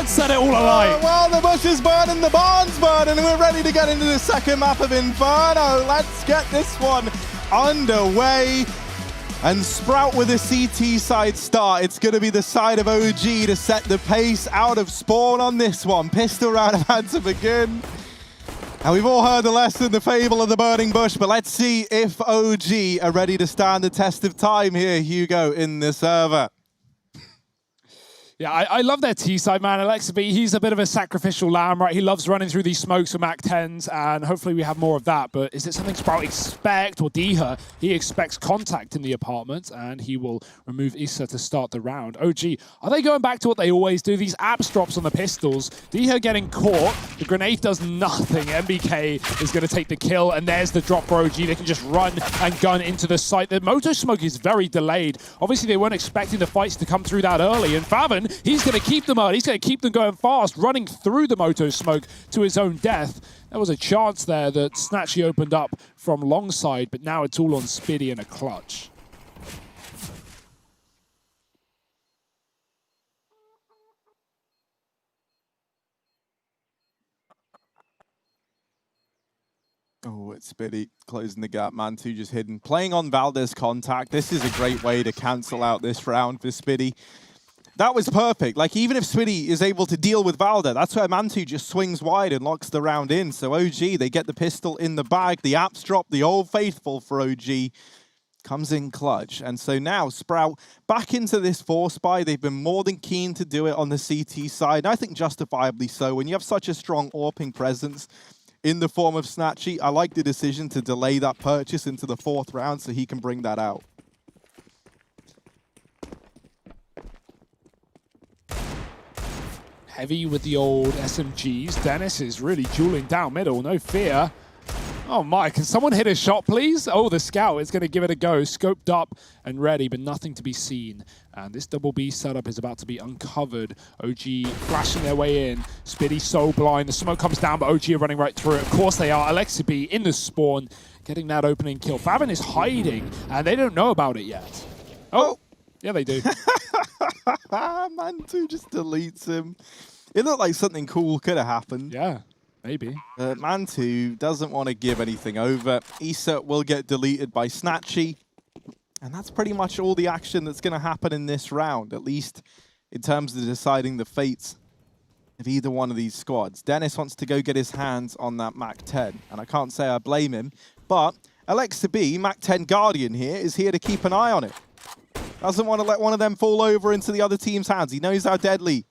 Set it all alight. Well, the bush is burning, the barn's burning, and we're ready to get into the second map of Inferno. Let's get this one underway. And Sprout with a CT side start. It's going to be the side of OG to set the pace out of spawn on this one. Pistol round about to begin. And we've all heard the lesson, the fable of the burning bush, but let's see if OG are ready to stand the test of time here, Hugo, in the server. Yeah, I love their T-side, man. Alexa B, he's a bit of a sacrificial lamb, right? He loves running through these smokes with MAC-10s, and hopefully we have more of that. But is it something Sprout expect, or Diha? He expects contact in the apartment, and he will remove Issa to start the round. OG, are they going back to what they always do? These apps drops on the pistols. Diha getting caught. The grenade does nothing. MBK is going to take the kill, and there's the drop for OG. They can just run and gun into the site. The moto smoke is very delayed. Obviously, they weren't expecting the fights to come through that early, and Favin, he's going to keep them out. He's going to keep them going fast, running through the moto smoke to his own death. There was a chance there that Snatchy opened up from long side, but now it's all on Spiddy and a clutch. Oh, it's Spiddy closing the gap. Mantu just hidden. Playing on Valdez contact. This is a great way to cancel out this round for Spiddy. That was perfect. Like, even if Spiddy is able to deal with Valda, that's where Mantu just swings wide and locks the round in. So OG, they get the pistol in the bag. The apps drop, the old faithful for OG comes in clutch. And so now Sprout back into this force buy. They've been more than keen to do it on the CT side. And I think justifiably so. When you have such a strong AWPing presence in the form of Snatchy, I like the decision to delay that purchase into the 4th round so he can bring that out. Heavy with the old SMGs. Dennis is really dueling down middle, no fear. Oh my, can someone hit a shot, please? Oh, the scout is going to give it a go. Scoped up and ready, but nothing to be seen. And this double B setup is about to be uncovered. OG flashing their way in. Spiddy so blind. The smoke comes down, but OG are running right through it. Of course they are. Alexa B in the spawn, getting that opening kill. Favin is hiding, and they don't know about it yet. Oh, yeah, they do. Mantu just deletes him. It looked like something cool could have happened. Yeah, maybe. Mantu doesn't want to give anything over. Issa will get deleted by Snatchy. And that's pretty much all the action that's going to happen in this round, at least in terms of deciding the fates of either one of these squads. Dennis wants to go get his hands on that MAC-10, and I can't say I blame him, but Alexa B, MAC-10 Guardian here, is here to keep an eye on it. Doesn't want to let one of them fall over into the other team's hands. He knows how deadly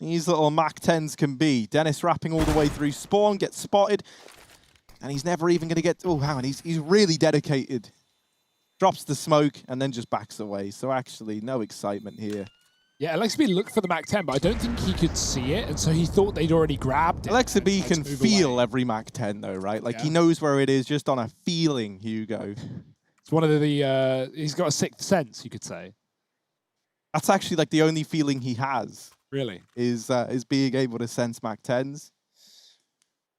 these little MAC-10s can be. Dennis wrapping all the way through spawn, gets spotted, and he's never even going to get... Oh, hang on, he's really dedicated. Drops the smoke and then just backs away. So actually, no excitement here. Yeah, Alexa B looked for the MAC-10, but I don't think he could see it, and so he thought they'd already grabbed it. Alexa B can feel every MAC-10 though, right? Like, he knows where it is just on a feeling, Hugo. It's one of the, he's got a sixth sense, you could say. That's actually like the only feeling he has. Really? Is being able to sense MAC-10s.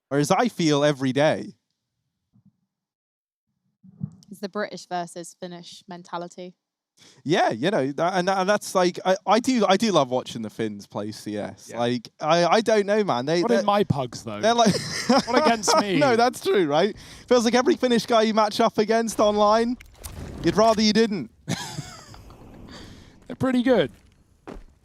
Whereas I feel every day. It's the British versus Finnish mentality. Yeah, you know, and that's like, I do love watching the Finns play CS. Yeah. Like, I don't know, man. What in my pugs, though? They're like... What against me? No, that's true, right? Feels like every Finnish guy you match up against online, you'd rather you didn't. They're pretty good.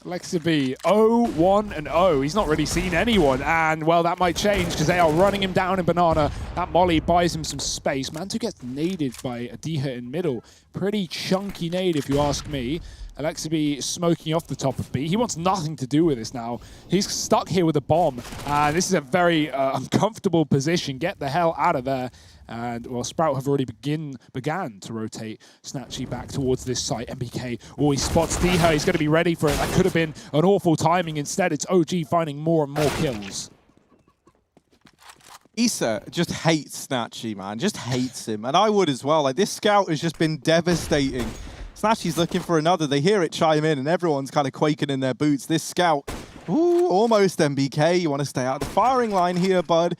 Alexa B, 0-1-0. He's not really seen anyone, and, well, that might change because they are running him down in Banana. That molly buys him some space. Mantu gets naded by Adiha in middle. Pretty chunky nade, if you ask me. Alexa B smoking off the top of B. He wants nothing to do with this now. He's stuck here with a bomb, and this is a very uncomfortable position. Get the hell out of there. And, well, Sprout have already began to rotate Snatchy back towards this site. MBK, he spots Diha. He's going to be ready for it. That could have been an awful timing. Instead, it's OG finding more and more kills. Issa just hates Snatchy, man. Just hates him. And I would as well. Like, this scout has just been devastating. Snatchy's looking for another. They hear it chime in, and everyone's kind of quaking in their boots. This scout, almost MBK. You want to stay out of the firing line here, bud.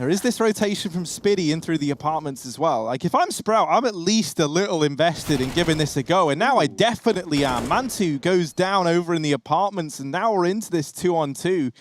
There is this rotation from Spiddy in through the apartments as well. Like, if I'm Sprout, I'm at least a little invested in giving this a go, and now I definitely am. Mantu goes down over in the apartments, and now we're into this 2-on-2.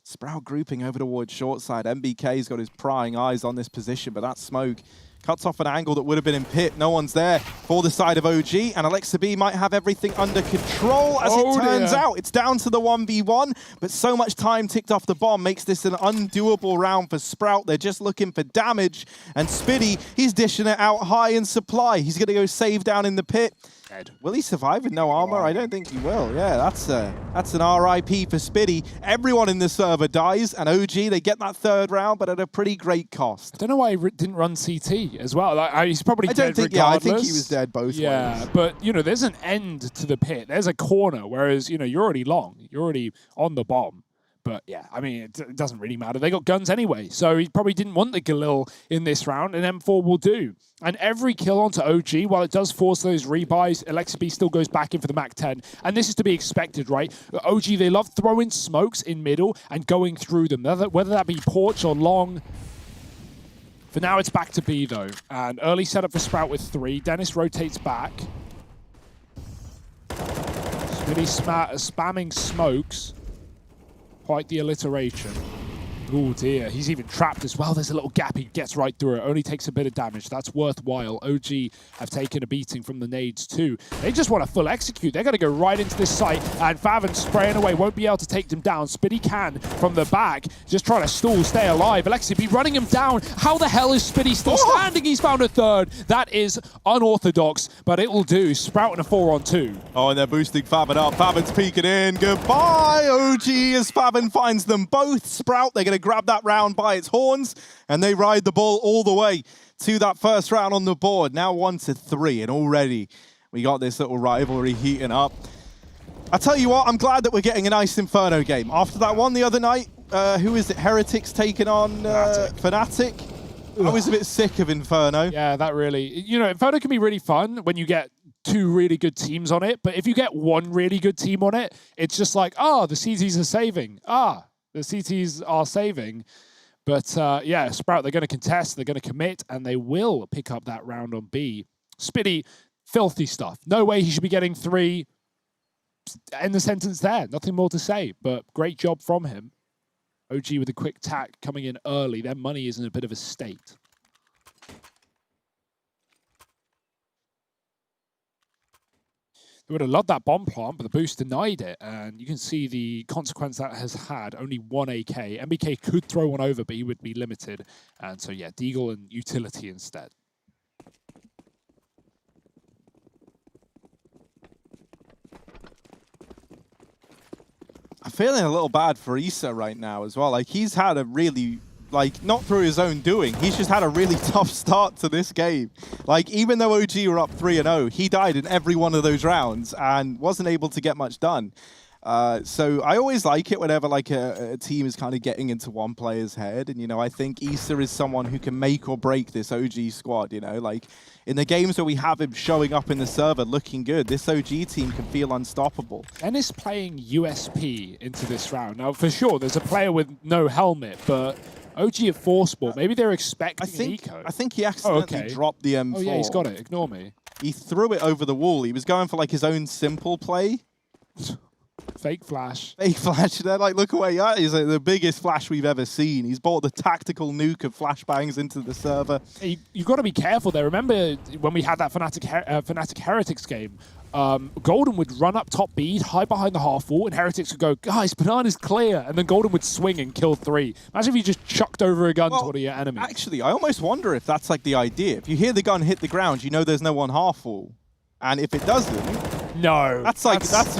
Sprout grouping over towards short side. MBK's got his prying eyes on this position, but that smoke cuts off an angle that would have been in pit. No one's there for the side of OG, and Alexa B might have everything under control as it turns out. It's down to the 1v1, but so much time ticked off the bomb makes this an undoable round for Sprout. They're just looking for damage, and Spiddy, he's dishing it out high in supply. He's going to go save down in the pit. Dead. Will he survive with no armor? I don't think he will. Yeah, that's an RIP for Spiddy. Everyone in the server dies, and OG, they get that third round, but at a pretty great cost. I don't know why he didn't run CT as well. Like, he's probably dead regardless. Yeah, I think he was dead both ways. Yeah, but, you know, there's an end to the pit. There's a corner, whereas, you know, you're already long. You're already on the bomb. But yeah, I mean, it doesn't really matter. They got guns anyway, so he probably didn't want the Galil in this round, and M4 will do. And every kill onto OG, while it does force those rebuys, Alexa B still goes back in for the MAC-10. And this is to be expected, right? OG, they love throwing smokes in middle and going through them, whether that be porch or long. For now, it's back to B, though. And early setup for Sprout with 3. Dennis rotates back. Spiddy spamming smokes. Quite the alliteration. Oh dear, he's even trapped as well. There's a little gap, he gets right through it. Only takes a bit of damage, that's worthwhile. OG have taken a beating from the nades too. They just want to full execute. They're going to go right into this site, and Faven spraying away, won't be able to take them down. Spiddy can from the back, just trying to stall, stay alive. Alexa be running him down. How the hell is Spiddy still standing? He's found a third. That is unorthodox, but it will do. Sprout in a 4-on-2. Oh, and they're boosting Faven up. Faven's peeking in. Goodbye, OG, as Faven finds them both. Sprout, they're going to grab that round by its horns, and they ride the ball all the way to that first round on the board. Now 1-3, and already we got this little rivalry heating up. I tell you what, I'm glad that we're getting a nice Inferno game. After that one the other night, who is it? Heretics taking on Fnatic. I was a bit sick of Inferno. Yeah, that really... You know, Inferno can be really fun when you get 2 really good teams on it, but if you get 1 really good team on it, it's just like, the CTs are saving. The CTs are saving. But yeah, Sprout, they're going to contest, they're going to commit, and they will pick up that round on B. Spiddy, filthy stuff. No way he should be getting 3. End the sentence there. Nothing more to say, but great job from him. OG with a quick tack coming in early. Their money is in a bit of a state. They would have loved that bomb plant, but the boost denied it. And you can see the consequence that has had. Only 1 AK. MBK could throw one over, but he would be limited. And so, yeah, Deagle and utility instead. I'm feeling a little bad for Issa right now as well. Like, he's had a really... Like, not through his own doing. He's just had a really tough start to this game. Like, even though OG were up 3-0, he died in every one of those rounds and wasn't able to get much done. So I always like it whenever like a team is kind of getting into one player's head. And, you know, I think Issa is someone who can make or break this OG squad, you know. Like, in the games where we have him showing up in the server looking good, this OG team can feel unstoppable. Ennis playing USP into this round. Now, for sure, there's a player with no helmet, but... OG at Forceball. Maybe they're expecting eco. I think he accidentally dropped the M4. Oh, yeah, he's got it. Ignore me. He threw it over the wall. He was going for, like, his own simple play. Fake flash. Fake flash. They're like, look away. That is like the biggest flash we've ever seen. He's brought the tactical nuke of flashbangs into the server. You've got to be careful there. Remember when we had that Fnatic Heretics game? Golden would run up top B, hide behind the half wall, and Heretics would go, guys, banana's clear, and then Golden would swing and kill 3. Imagine if you just chucked over a gun to one of your enemies. Actually, I almost wonder if that's like the idea. If you hear the gun hit the ground, you know there's no one half wall. And if it doesn't... No. That's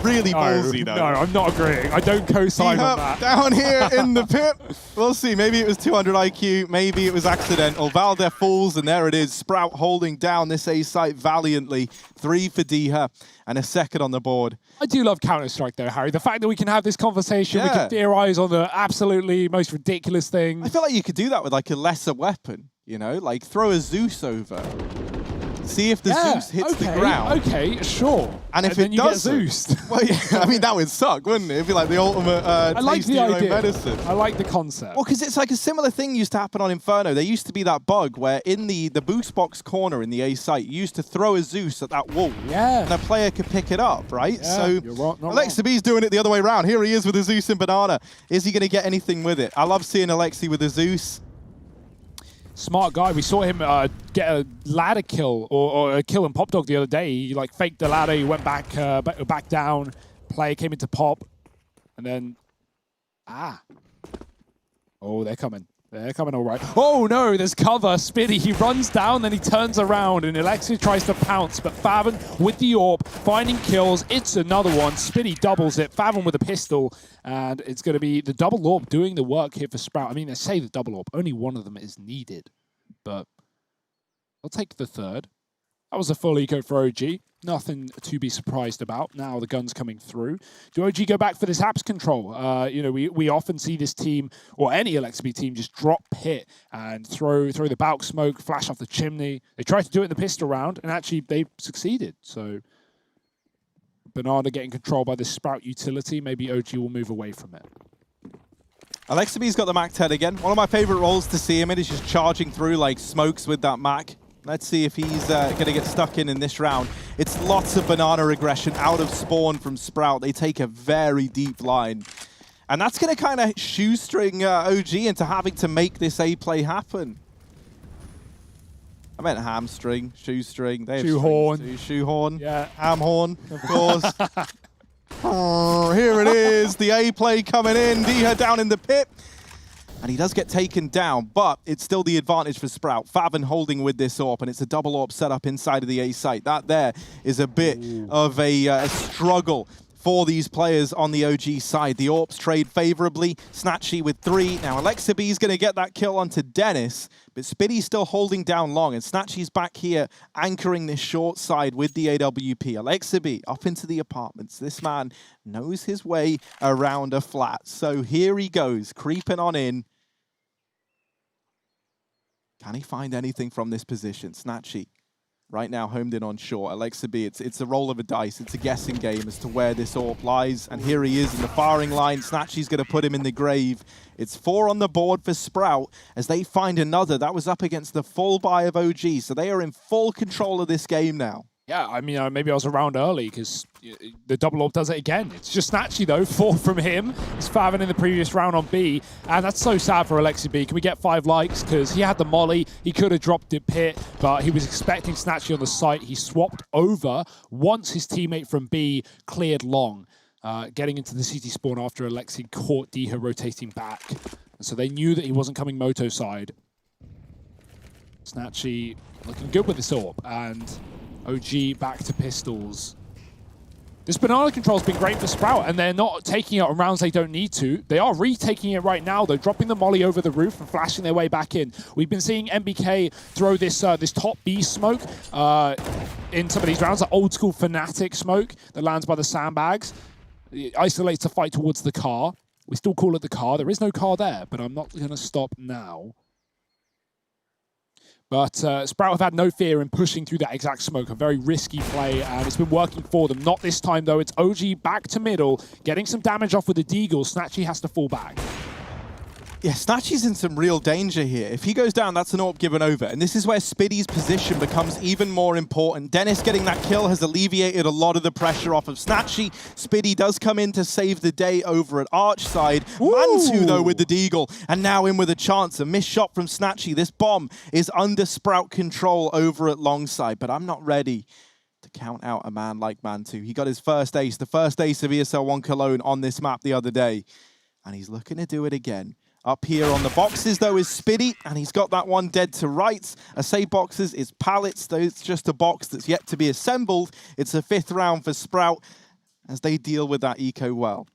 really ballsy, though. No, I'm not agreeing. I don't co-sign on that. Down here in the pit. We'll see. Maybe it was 200 IQ. Maybe it was accidental. Valder falls, and there it is. Sprout holding down this A site valiantly. 3 for Diha, and a second on the board. I do love Counter-Strike, though, Harry. The fact that we can have this conversation, we can theorize on the absolutely most ridiculous thing. I feel like you could do that with, like, a lesser weapon, you know? Like, throw a Zeus over. See if the Zeus hits the ground. Okay, sure. And if then it you doesn't, get Zeused. well, yeah, I mean, that would suck, wouldn't it? It'd be like the ultimate I like taste the of your own idea. medicine. I like the concept. Well, because it's like a similar thing used to happen on Inferno. There used to be that bug where in the boost box corner in the A site, you used to throw a Zeus at that wall. Yeah. And a player could pick it up, right? Yeah, So you're right, not Alexi B's doing it the other way around. Here he is with a Zeus and Banana. Is he going to get anything with it? I love seeing Alexi with a Zeus. Smart guy. We saw him get a ladder kill or a kill in Pop Dog the other day. He like faked the ladder. He went back back down. Player came into Pop, and then oh, they're coming. They're coming all right. Oh no, there's cover. Spiddy, he runs down, then he turns around, and Alexi tries to pounce, but Faven with the AWP, finding kills. It's another one. Spiddy doubles it. Faven with a pistol, and it's going to be the double AWP doing the work here for Sprout. I mean, they say the double AWP. Only one of them is needed, but I'll take the third. That was a full eco for OG. Nothing to be surprised about. Now the gun's coming through. Do OG go back for this apps control? You know, we often see this team, or any LXB team, just drop pit and throw the bulk smoke, flash off the chimney. They tried to do it in the pistol round, and actually they succeeded. So Banana getting controlled by this Sprout utility. Maybe OG will move away from it. Alexi got the Mac 10 again. One of my favorite roles to see him in is just charging through like smokes with that Mac. Let's see if he's going to get stuck in this round. It's lots of Banana aggression out of spawn from Sprout. They take a very deep line. And that's going to kind of shoestring OG into having to make this A play happen. I meant hamstring, shoestring. They have Shoehorn. Shoehorn. Yeah. Hamhorn, of course. Oh, here it is. The A play coming in. Diha down in the pit. And he does get taken down, but it's still the advantage for Sprout. Faven holding with this AWP, and it's a double AWP setup inside of the A site. That there is a bit of a struggle for these players on the OG side. The AWPs trade favorably. Snatchy with 3. Now Alexa B is going to get that kill onto Dennis, but Spiddy's still holding down long, and Snatchy's back here anchoring this short side with the AWP. Alexa B up into the apartments. This man knows his way around a flat. So here he goes, creeping on in. Can he find anything from this position? Snatchy right now homed in on short. Alexa B, it's a roll of a dice. It's a guessing game as to where this AWP lies. And here he is in the firing line. Snatchy's going to put him in the grave. It's 4 on the board for Sprout as they find another. That was up against the full buy of OG. So they are in full control of this game now. Yeah, I mean, maybe I was around early because the double AWP does it again. It's just Snatchy, though. 4 from him. It's Faven in the previous round on B. And that's so sad for Alexi B. Can we get 5 likes? Because he had the molly. He could have dropped it pit, but he was expecting Snatchy on the site. He swapped over once his teammate from B cleared long, getting into the CT spawn after Alexi caught Diha rotating back. And so they knew that he wasn't coming moto side. Snatchy looking good with this AWP. And OG back to pistols. This banana control's been great for Sprout, and they're not taking it on rounds they don't need to. They are retaking it right now, though, dropping the molly over the roof and flashing their way back in. We've been seeing MBK throw this this top B smoke in some of these rounds, that old school Fnatic smoke that lands by the sandbags. It isolates the fight towards the car. We still call it the car. There is no car there, but I'm not going to stop now. But Sprout have had no fear in pushing through that exact smoke. A very risky play, and it's been working for them. Not this time, though. It's OG back to middle, getting some damage off with the Deagle. Snatchy has to fall back. Yeah, Snatchy's in some real danger here. If he goes down, that's an AWP given over. And this is where Spiddy's position becomes even more important. Dennis getting that kill has alleviated a lot of the pressure off of Snatchy. Spiddy does come in to save the day over at Arch side. Mantu, though, with the Deagle. And now in with a chance. A missed shot from Snatchy. This bomb is under Sprout control over at long side. But I'm not ready to count out a man like Mantu. He got his first ace, the first ace of ESL One Cologne on this map the other day. And he's looking to do it again. Up here on the boxes, though, is Spiddy, and he's got that one dead to rights. I say boxes, it's pallets, though it's just a box that's yet to be assembled. It's a 5th round for Sprout as they deal with that eco well.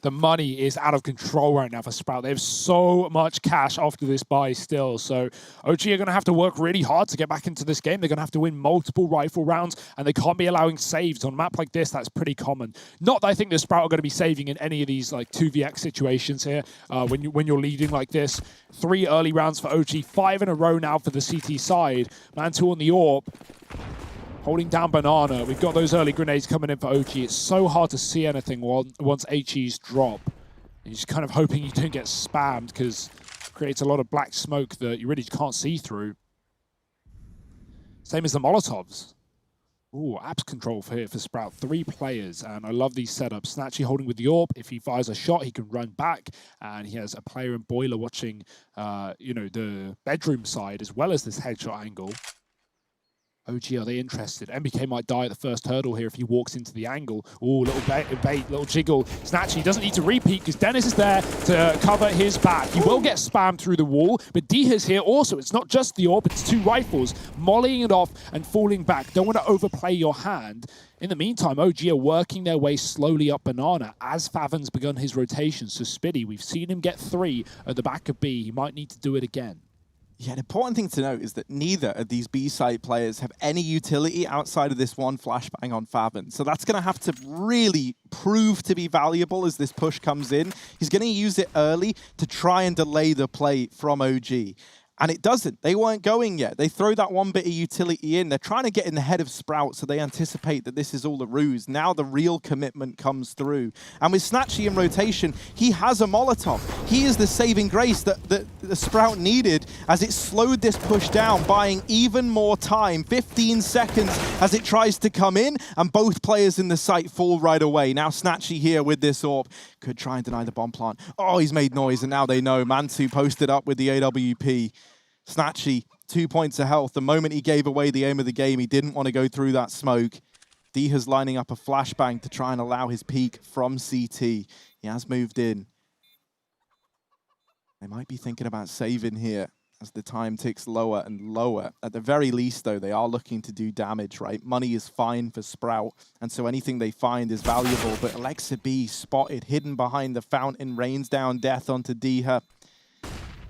the money is out of control right now for Sprout. They have so much cash after this buy still. So OG are going to have to work really hard to get back into this game. They're going to have to win multiple rifle rounds, and they can't be allowing saves. On a map like this, that's pretty common. Not that I think the Sprout are going to be saving in any of these like 2vx situations here when you're leading like this. 3 early rounds for OG, 5 in a row now for the CT side. Man2 on the AWP, holding down Banana. We've got those early grenades coming in for OG. It's so hard to see anything once HEs drop. You're just kind of hoping you don't get spammed, because it creates a lot of black smoke that you really can't see through. Same as the Molotovs. Ooh, apps control for Sprout. 3 players, and I love these setups. Snatchy holding with the AWP. If he fires a shot, he can run back, and he has a player in Boiler watching, the bedroom side as well as this headshot angle. OG, are they interested? MBK might die at the first hurdle here if he walks into the angle. Ooh, little bait, little jiggle. Snatchy doesn't need to repeat because Dennis is there to cover his back. He will get spammed through the wall, but Diha's here also. It's not just the AWP, it's 2 rifles, mollying it off and falling back. Don't want to overplay your hand. In the meantime, OG are working their way slowly up Banana as Favin's begun his rotation. So Spiddy, we've seen him get 3 at the back of B. He might need to do it again. Yeah, an important thing to note is that neither of these B-side players have any utility outside of this one flashbang on Favin. So that's going to have to really prove to be valuable as this push comes in. He's going to use it early to try and delay the play from OG. And it doesn't. They weren't going yet. They throw that one bit of utility in. They're trying to get in the head of Sprout, so they anticipate that this is all a ruse. Now the real commitment comes through. And with Snatchy in rotation, he has a Molotov. He is the saving grace that the Sprout needed as it slowed this push down, buying even more time. 15 seconds as it tries to come in, and both players in the site fall right away. Now Snatchy here with this AWP. Could try and deny the bomb plant. Oh, he's made noise, and now they know. Man2 posted up with the AWP. Snatchy, 2 points of health. The moment he gave away the aim of the game, he didn't want to go through that smoke. Diha's lining up a flashbang to try and allow his peek from CT. He has moved in. They might be thinking about saving here as the time ticks lower and lower. At the very least, though, they are looking to do damage, right? Money is fine for Sprout, and so anything they find is valuable. But Alexa B spotted, hidden behind the fountain, rains down death onto Diha.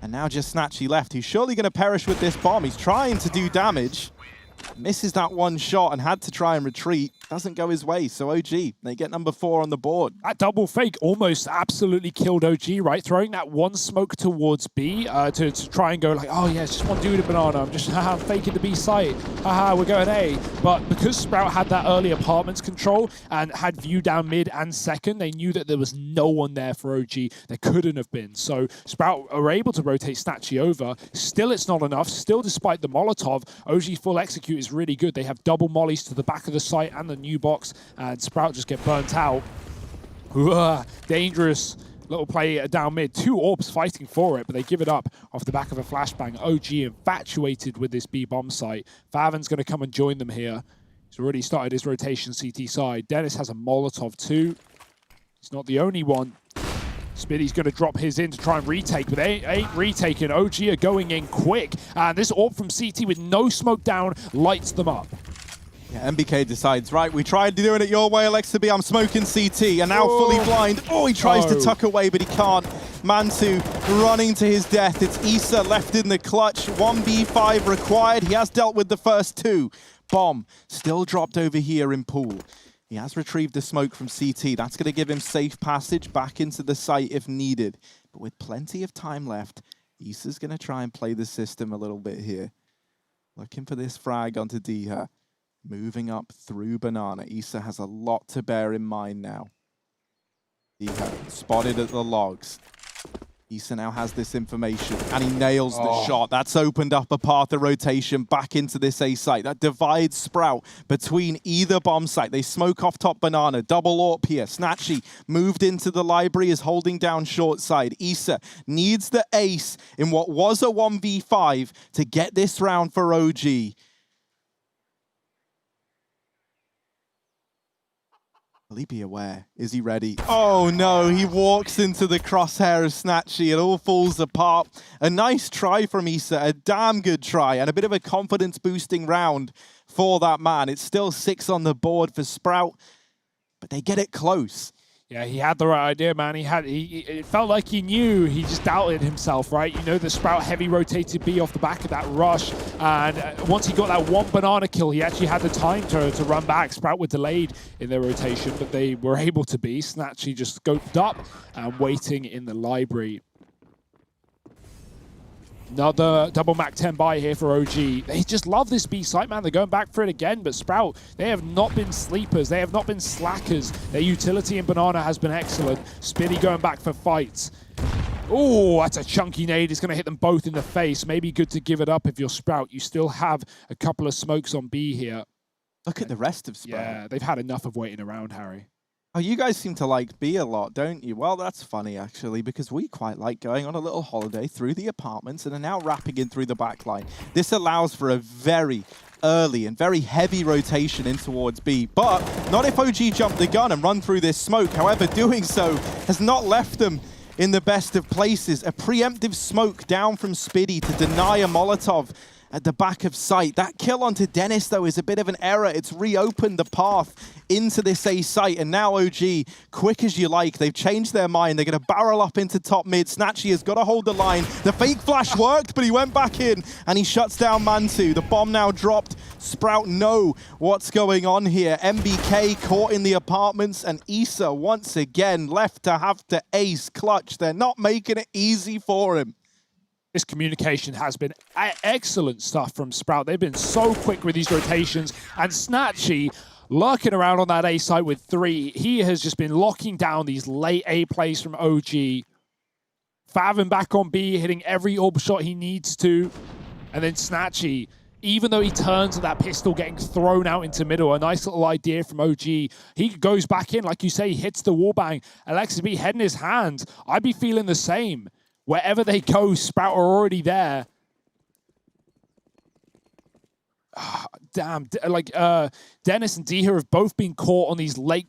And now just Snatchy left. He's surely going to perish with this bomb. He's trying to do damage. Misses that one shot and had to try and retreat. Doesn't go his way, so OG, they get number 4 on the board. That double fake almost absolutely killed OG, right? Throwing that one smoke towards B to try and go like, oh yeah, it's just one dude at Banana. I'm just faking the B site. Haha, we're going A. But because Sprout had that early apartments control and had view down mid and second, they knew that there was no one there for OG. There couldn't have been. So Sprout are able to rotate Snatchy over. Still, it's not enough. Still, despite the Molotov, OG full execute is really good. They have double mollies to the back of the site and the new box, and Sprout just get burnt out. Dangerous little play down mid. 2 AWPs fighting for it, but they give it up off the back of a flashbang. OG infatuated with this B bomb site. Favin's going to come and join them here. He's already started his rotation CT side. Dennis has a Molotov too. He's not the only one. Spiddy's going to drop his in to try and retake, but they ain't retaking. OG are going in quick, and this AWP from CT with no smoke down lights them up. Yeah, MBK decides, right, we tried doing it your way, Alexa B, I'm smoking CT, and now fully blind. Oh, he tries to tuck away, but he can't. Man2 running to his death. It's Issa left in the clutch. 1v5 required. He has dealt with the first 2. Bomb still dropped over here in pool. He has retrieved the smoke from CT. That's going to give him safe passage back into the site if needed. But with plenty of time left, Issa's going to try and play the system a little bit here. Looking for this frag onto Diha. Moving up through Banana. Issa has a lot to bear in mind now. Diha spotted at the logs. Issa now has this information, and he nails the shot. That's opened up a path of rotation back into this A site. That divides Sprout between either bomb site. They smoke off top Banana. Double AWP here. Snatchy moved into the library, is holding down short side. Issa needs the ace in what was a 1v5 to get this round for OG. Will he be aware? Is he ready? Oh no, he walks into the crosshair of Snatchy. It all falls apart. A nice try from Issa, a damn good try, and a bit of a confidence boosting round for that man. It's still 6 on the board for Sprout, but they get it close. Yeah, he had the right idea, man. It felt like he knew. He just doubted himself, right? You know, the Sprout heavy rotated B off the back of that rush, and once he got that one banana kill, he actually had the time to run back. Sprout were delayed in their rotation, but they were able to be. Snatchy just scoped up and waiting in the library. Another double Mac 10 buy here for OG. They just love this B site, man. They're going back for it again, but Sprout, they have not been sleepers. They have not been slackers. Their utility in Banana has been excellent. Spinny going back for fights. Oh, that's a chunky nade. It's going to hit them both in the face. Maybe good to give it up if you're Sprout. You still have a couple of smokes on B here. Look at the rest of Sprout. Yeah, they've had enough of waiting around, Harry. Oh, you guys seem to like B a lot, don't you? Well, that's funny, actually, because we quite like going on a little holiday through the apartments and are now wrapping in through the back line. This allows for a very early and very heavy rotation in towards B, but not if OG jump the gun and run through this smoke. However, doing so has not left them in the best of places. A preemptive smoke down from Spiddy to deny a Molotov at the back of sight. That kill onto Dennis, though, is a bit of an error. It's reopened the path into this A site, and now OG, quick as you like, they've changed their mind. They're going to barrel up into top mid. Snatchy has got to hold the line. The fake flash worked, but he went back in, and he shuts down Mantu. The bomb now dropped. Sprout know what's going on here. MBK caught in the apartments, and Issa once again left to have to ace clutch. They're not making it easy for him. This communication has been excellent stuff from Sprout. They've been so quick with these rotations. And Snatchy, lurking around on that A side with 3, he has just been locking down these late A plays from OG. Fathom back on B, hitting every orb shot he needs to. And then Snatchy, even though he turns that pistol getting thrown out into middle, a nice little idea from OG. He goes back in, like you say, he hits the wallbang. Alexis B head in his hand. I'd be feeling the same. Wherever they go, Sprout are already there. Damn, like Dennis and Diha have both been caught on these late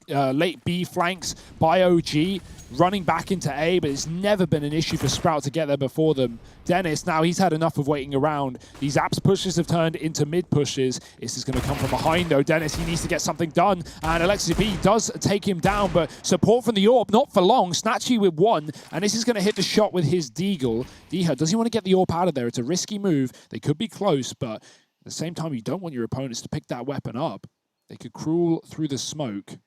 B flanks by OG, running back into A, but it's never been an issue for Sprout to get there before them. Dennis, now he's had enough of waiting around. These apps pushes have turned into mid pushes. This is going to come from behind, though. Dennis, he needs to get something done, and Alexis B does take him down, but support from the AWP, not for long. Snatchy with 1, and this is going to hit the shot with his Deagle. Diha, does he want to get the AWP out of there? It's a risky move. They could be close, but at the same time, you don't want your opponents to pick that weapon up. They could crawl through the smoke. He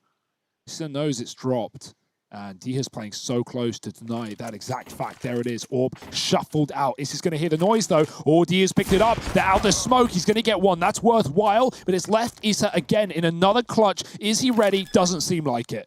still knows it's dropped. And Diha's playing so close to deny that exact fact. There it is. Orb shuffled out. Is this going to hear the noise, though? Or Diha's picked it up. They're out the smoke. He's going to get 1. That's worthwhile. But it's left Issa again in another clutch. Is he ready? Doesn't seem like it.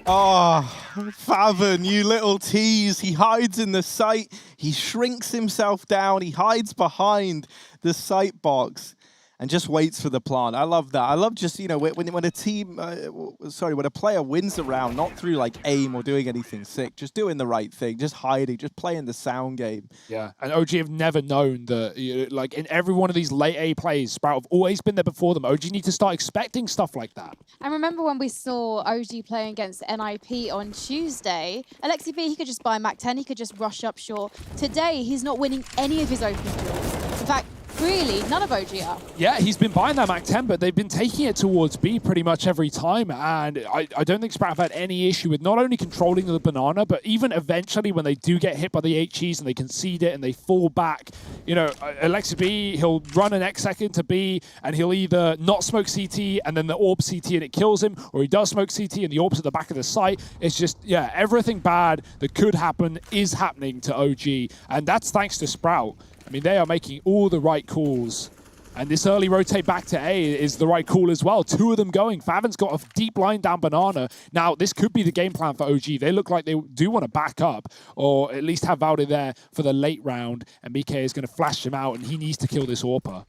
Oh, Favon, you little tease. He hides in the site. He shrinks himself down. He hides behind the site box and just waits for the plant. I love that. I love just, you know, when a team, when a player wins a round, not through like aim or doing anything sick, just doing the right thing, just hiding, just playing the sound game. Yeah, and OG have never known that, you know, like in every one of these late A plays, Sprout have always been there before them. OG need to start expecting stuff like that. And remember when we saw OG playing against NIP on Tuesday, Alexi B, he could just buy Mac 10, he could just rush up short. Today, he's not winning any of his open duels. In fact, really, none of OG are. Yeah, he's been buying that Mac 10, but they've been taking it towards B pretty much every time. And I don't think Sprout have had any issue with not only controlling the banana, but even eventually when they do get hit by the HEs and they concede it and they fall back, you know, Alexi B, he'll run an X second to B and he'll either not smoke CT and then the AWP CT and it kills him, or he does smoke CT and the AWP's at the back of the site. It's just, yeah, everything bad that could happen is happening to OG. And that's thanks to Sprout. I mean, they are making all the right calls. And this early rotate back to A is the right call as well. 2 of them going. Favon's got a deep line down banana. Now, this could be the game plan for OG. They look like they do want to back up, or at least have Valde there for the late round. And BK is going to flash him out, and he needs to kill this AWPer.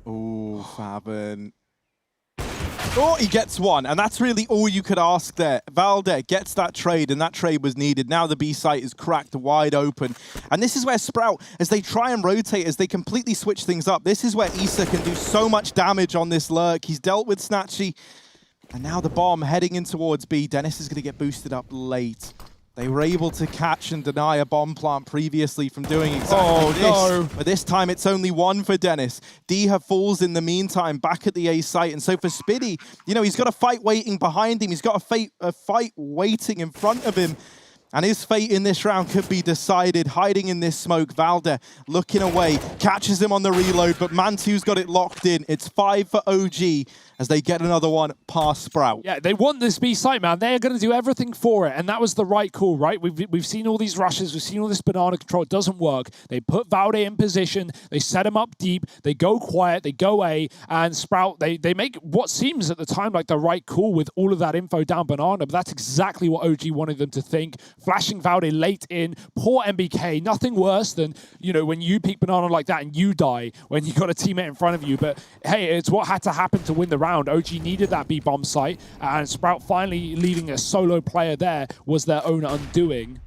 Oh, Favon. Oh, he gets 1, and that's really all you could ask there. Valde gets that trade, and that trade was needed. Now the B site is cracked wide open. And this is where Sprout, as they try and rotate, as they completely switch things up, this is where Issa can do so much damage on this lurk. He's dealt with Snatchy, and now the bomb heading in towards B. Dennis is going to get boosted up late. They were able to catch and deny a bomb plant previously from doing exactly this. No. But this time it's only one for Dennis. Diha falls in the meantime back at the A site. And so for Spiddy, you know, he's got a fight waiting behind him. He's got a fight waiting in front of him. And his fate in this round could be decided. Hiding in this smoke, Valde looking away, catches him on the reload, but Mantu's got it locked in. It's 5 for OG as they get another one past Sprout. Yeah, they want this B site, man. They're going to do everything for it, and that was the right call, right? We've seen all these rushes. We've seen all this banana control. It doesn't work. They put Valde in position. They set him up deep. They go quiet. They go A, and Sprout, they make what seems at the time like the right call with all of that info down banana, but that's exactly what OG wanted them to think. Flashing Valde late in, poor MBK, nothing worse than, you know, when you peek banana like that and you die when you got a teammate in front of you. But hey, it's what had to happen to win the round. OG needed that B-bomb site, and Sprout finally leading a solo player there was their own undoing.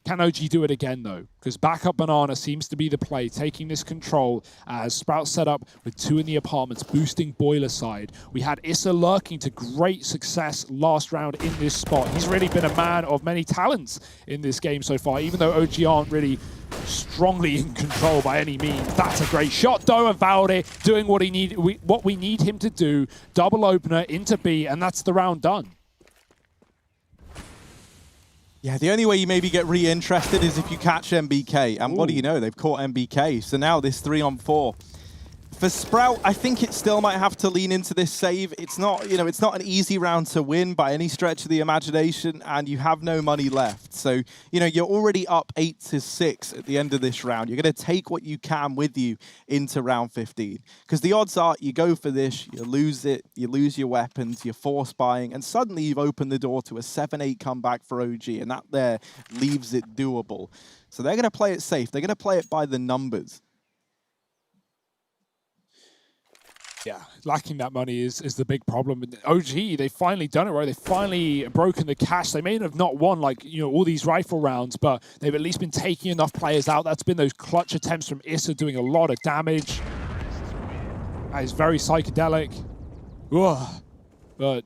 Can OG do it again, though? Because backup banana seems to be the play, taking this control as Sprout set up with 2 in the apartments, boosting boiler side. We had Issa lurking to great success last round in this spot. He's really been a man of many talents in this game so far, even though OG aren't really strongly in control by any means. That's a great shot, though, and Valde doing what we need him to do. Double opener into B, and that's the round done. Yeah, the only way you maybe get re-interested is if you catch MBK. And what do you know? They've caught MBK. So now this 3-on-4. For Sprout, I think it still might have to lean into this save. It's not, you know, it's not an easy round to win by any stretch of the imagination, and you have no money left. So, you know, you're already up 8-6 at the end of this round. You're going to take what you can with you into round 15. Because the odds are you go for this, you lose it, you lose your weapons, you're force buying, and suddenly you've opened the door to a 7-8 comeback for OG, and that there leaves it doable. So they're going to play it safe. They're going to play it by the numbers. Yeah, lacking that money is the big problem. And OG, they've finally done it, right? They've finally broken the cash. They may have not won, like, you know, all these rifle rounds, but they've at least been taking enough players out. That's been those clutch attempts from Issa doing a lot of damage. That is very psychedelic. Ugh. But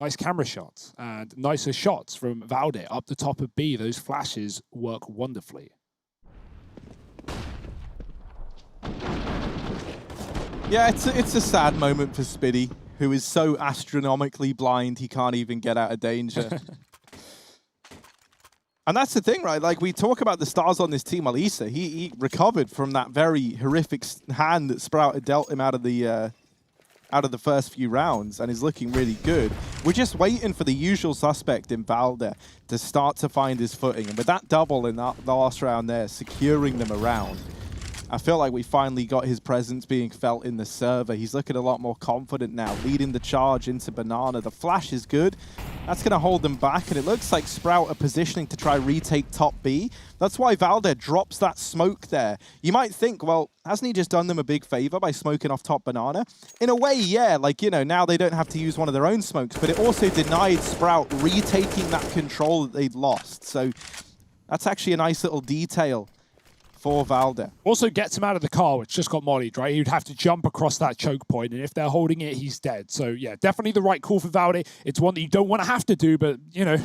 nice camera shots and nicer shots from Valde up the top of B. Those flashes work wonderfully. Yeah, it's a sad moment for Spiddy, who is so astronomically blind he can't even get out of danger. And that's the thing, right? Like, we talk about the stars on this team. Issa, he recovered from that very horrific hand that Sprout had dealt him out of the first few rounds, and is looking really good. We're just waiting for the usual suspect in Valde to start to find his footing. And with that double in that last round there, securing them around, I feel like we finally got his presence being felt in the server. He's looking a lot more confident now, leading the charge into Banana. The flash is good. That's going to hold them back, and it looks like Sprout are positioning to try retake top B. That's why Valde drops that smoke there. You might think, well, hasn't he just done them a big favor by smoking off top Banana? In a way, yeah. Like, you know, now they don't have to use one of their own smokes, but it also denied Sprout retaking that control that they'd lost. So that's actually a nice little detail for Valde. Also gets him out of the car, which just got mollied, right? He'd have to jump across that choke point, and if they're holding it, he's dead. So yeah, definitely the right call for Valde. It's one that you don't want to have to do, but you know,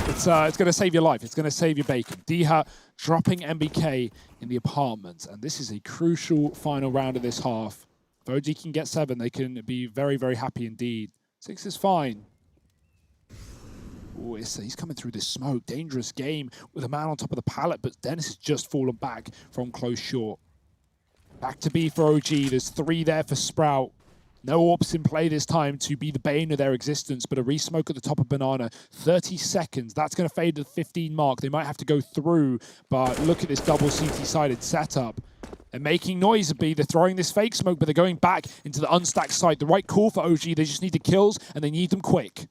it's going to save your life. It's going to save your bacon. Diha dropping MBK in the apartments, and this is a crucial final round of this half. If OG can get 7, they can be very, very happy indeed. 6 is fine. Ooh, he's coming through this smoke. Dangerous game with a man on top of the pallet, but Dennis has just fallen back from close short. Back to B for OG. There's 3 there for Sprout. No AWPs in play this time to be the bane of their existence, but a resmoke at the top of Banana. 30 seconds. That's going to fade to the 15 mark. They might have to go through, but look at this double CT-sided setup. They're making noise at B. They're throwing this fake smoke, but they're going back into the unstacked site. The right call for OG. They just need the kills, and they need them quick.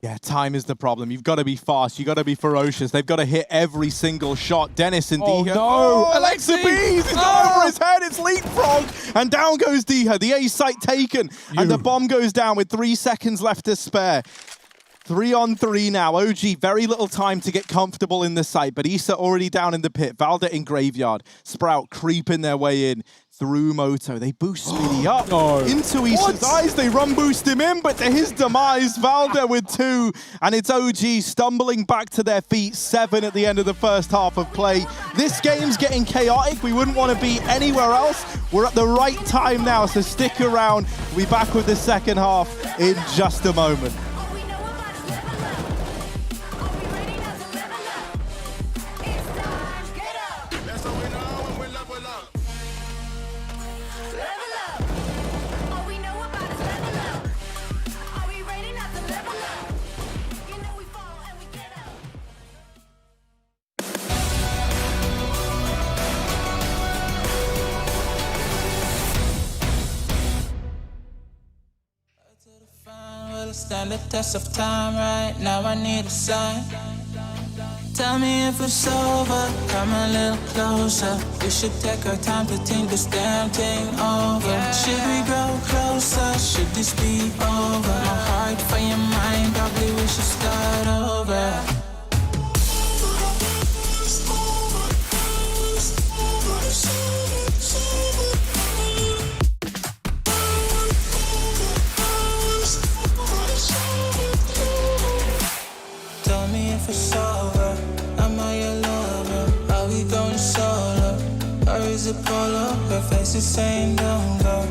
Yeah, time is the problem. You've got to be fast. You've got to be ferocious. They've got to hit every single shot. Dennis and Diha. No! Alexibees! It's gone over his head. It's leapfrog. And down goes Diha. The A site taken. And the bomb goes down with 3 seconds left to spare. 3-on-3 now. OG, very little time to get comfortable in the site, but Issa already down in the pit. Valda in Graveyard. Sprout creeping their way in through Moto. They boost Speedy up into Issa's eyes. They run boost him in, but to his demise, Valda with 2, and it's OG stumbling back to their feet. 7 at the end of the first half of play. This game's getting chaotic. We wouldn't want to be anywhere else. We're at the right time now, so stick around. We'll be back with the second half in just a moment. Stand the test of time right now, I need a sign. Tell me if it's over, come a little closer. We should take our time to think this damn thing over. Should we grow closer, should this be over? My heart for your mind, probably we should start over. If it's over, am I your lover? Are we going solo? Or is it polo? Her face is saying don't go.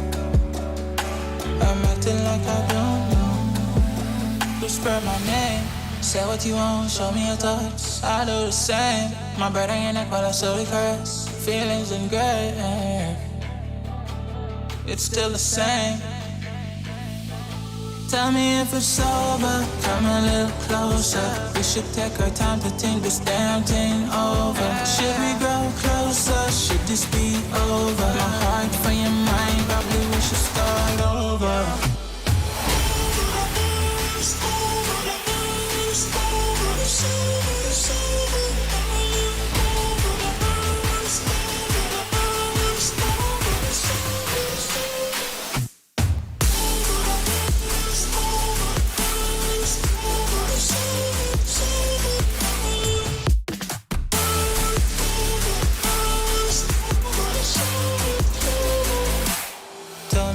I'm acting like I don't know. Whisper my name, say what you want, show me your thoughts. I do the same. My breath on your neck while I slowly caress. Feelings in gray, it's still the same. Tell me if it's over, come a little closer. We should take our time to think this damn thing over. Should we grow closer, should this be over? My heart for your mind, probably we should start over.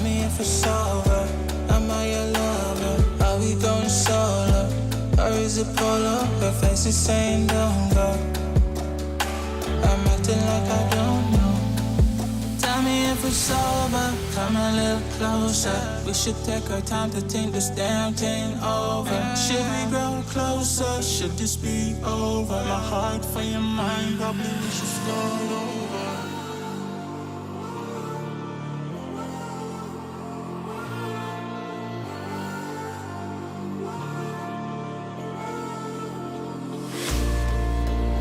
If it's over, am I your lover? Are we going solo? Or is it polo? Her face is saying don't go. I'm acting like I don't know. Tell me if it's over, come a little closer. We should take our time to think this damn thing over. Should we grow closer? Should this be over? My heart for your mind, probably we should start over.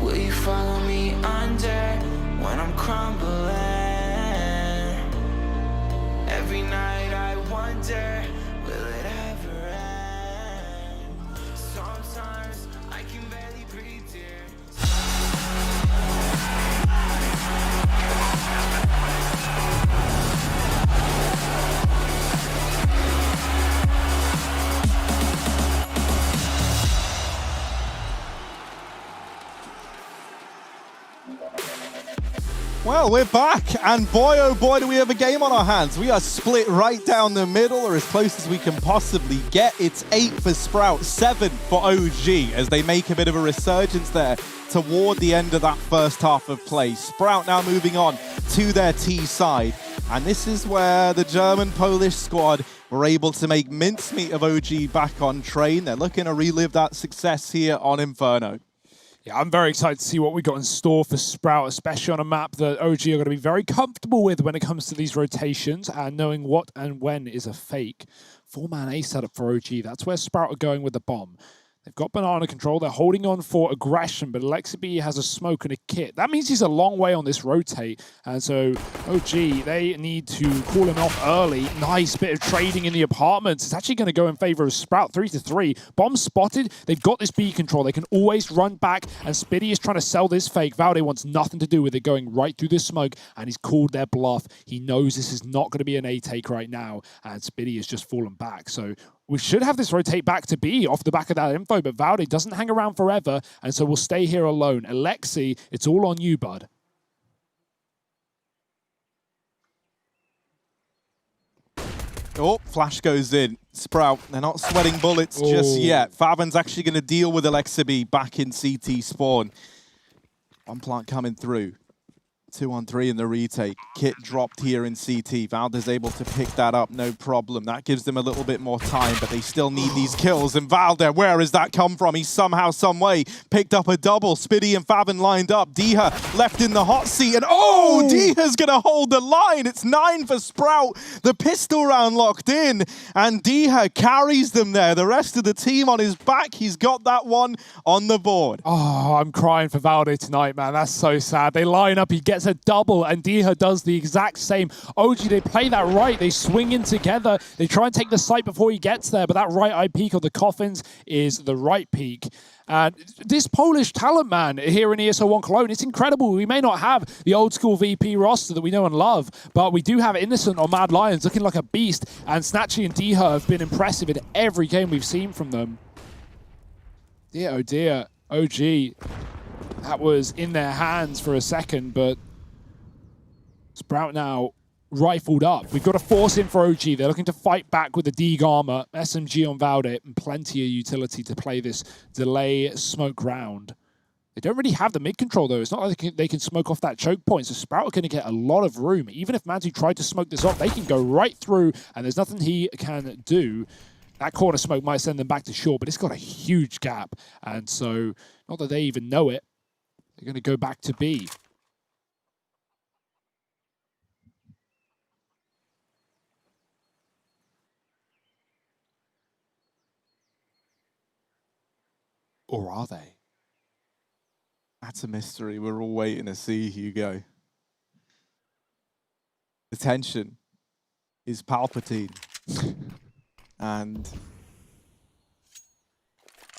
Will you follow me under when I'm crumbling? Every night I wonder, will it ever end? Sometimes I can barely breathe, dear. Well, we're back, and boy, oh boy, do we have a game on our hands. We are split right down the middle, or as close as we can possibly get. It's 8 for Sprout, 7 for OG, as they make a bit of a resurgence there toward the end of that first half of play. Sprout now moving on to their T side, and this is where the German-Polish squad were able to make mincemeat of OG back on train. They're looking to relive that success here on Inferno. Yeah, I'm very excited to see what we got in store for Sprout, especially on a map that OG are going to be very comfortable with when it comes to these rotations and knowing what and when is a fake. 4-man A setup for OG. That's where Sprout are going with the bomb. They've got banana control. They're holding on for aggression, but Alexi has a smoke and a kit. That means he's a long way on this rotate. And so OG, they need to call him off early. Nice bit of trading in the apartments. It's actually going to go in favor of Sprout, 3-3. Bomb spotted. They've got this B control. They can always run back, and Spiddy is trying to sell this fake. Valde wants nothing to do with it, going right through the smoke, and he's called their bluff. He knows this is not going to be an A take right now, and Spiddy has just fallen back. So we should have this rotate back to B off the back of that info, but Valde doesn't hang around forever, and so we'll stay here alone. Alexi, it's all on you, bud. Oh, flash goes in. Sprout, they're not sweating bullets just yet. Favin's actually going to deal with Alexi back in CT spawn. One plant coming through. 2-on-3 in the retake. Kit dropped here in CT. Valde's able to pick that up, no problem. That gives them a little bit more time, but they still need these kills. And Valde, where has that come from? He somehow, some way picked up a double. Spiddy and Favin lined up. Diha left in the hot seat, and Diha's gonna hold the line. It's 9 for Sprout. The pistol round locked in, and Diha carries them there. The rest of the team on his back. He's got that one on the board. Oh, I'm crying for Valde tonight, man. That's so sad. They line up, he gets a double, and Diha does the exact same. OG, they play that right. They swing in together. They try and take the site before he gets there, but that right eye peak of the coffins is the right peak. And this Polish talent, man, here in ESL One Cologne, it's incredible. We may not have the old school VP roster that we know and love, but we do have Innocent on Mad Lions looking like a beast, and Snatchy and Diha have been impressive in every game we've seen from them. Dear, oh dear, OG, that was in their hands for a second, but Sprout now rifled up. We've got to force in for OG. They're looking to fight back with the Deeg armor, SMG on Valde, and plenty of utility to play this delay smoke round. They don't really have the mid control, though. It's not like they can smoke off that choke point, so Sprout are going to get a lot of room. Even if Mantu tried to smoke this off, they can go right through, and there's nothing he can do. That corner smoke might send them back to short, but it's got a huge gap, and so, not that they even know it, they're going to go back to B. Or are they? That's a mystery. We're all waiting to see, Hugo. The tension is Palpatine. And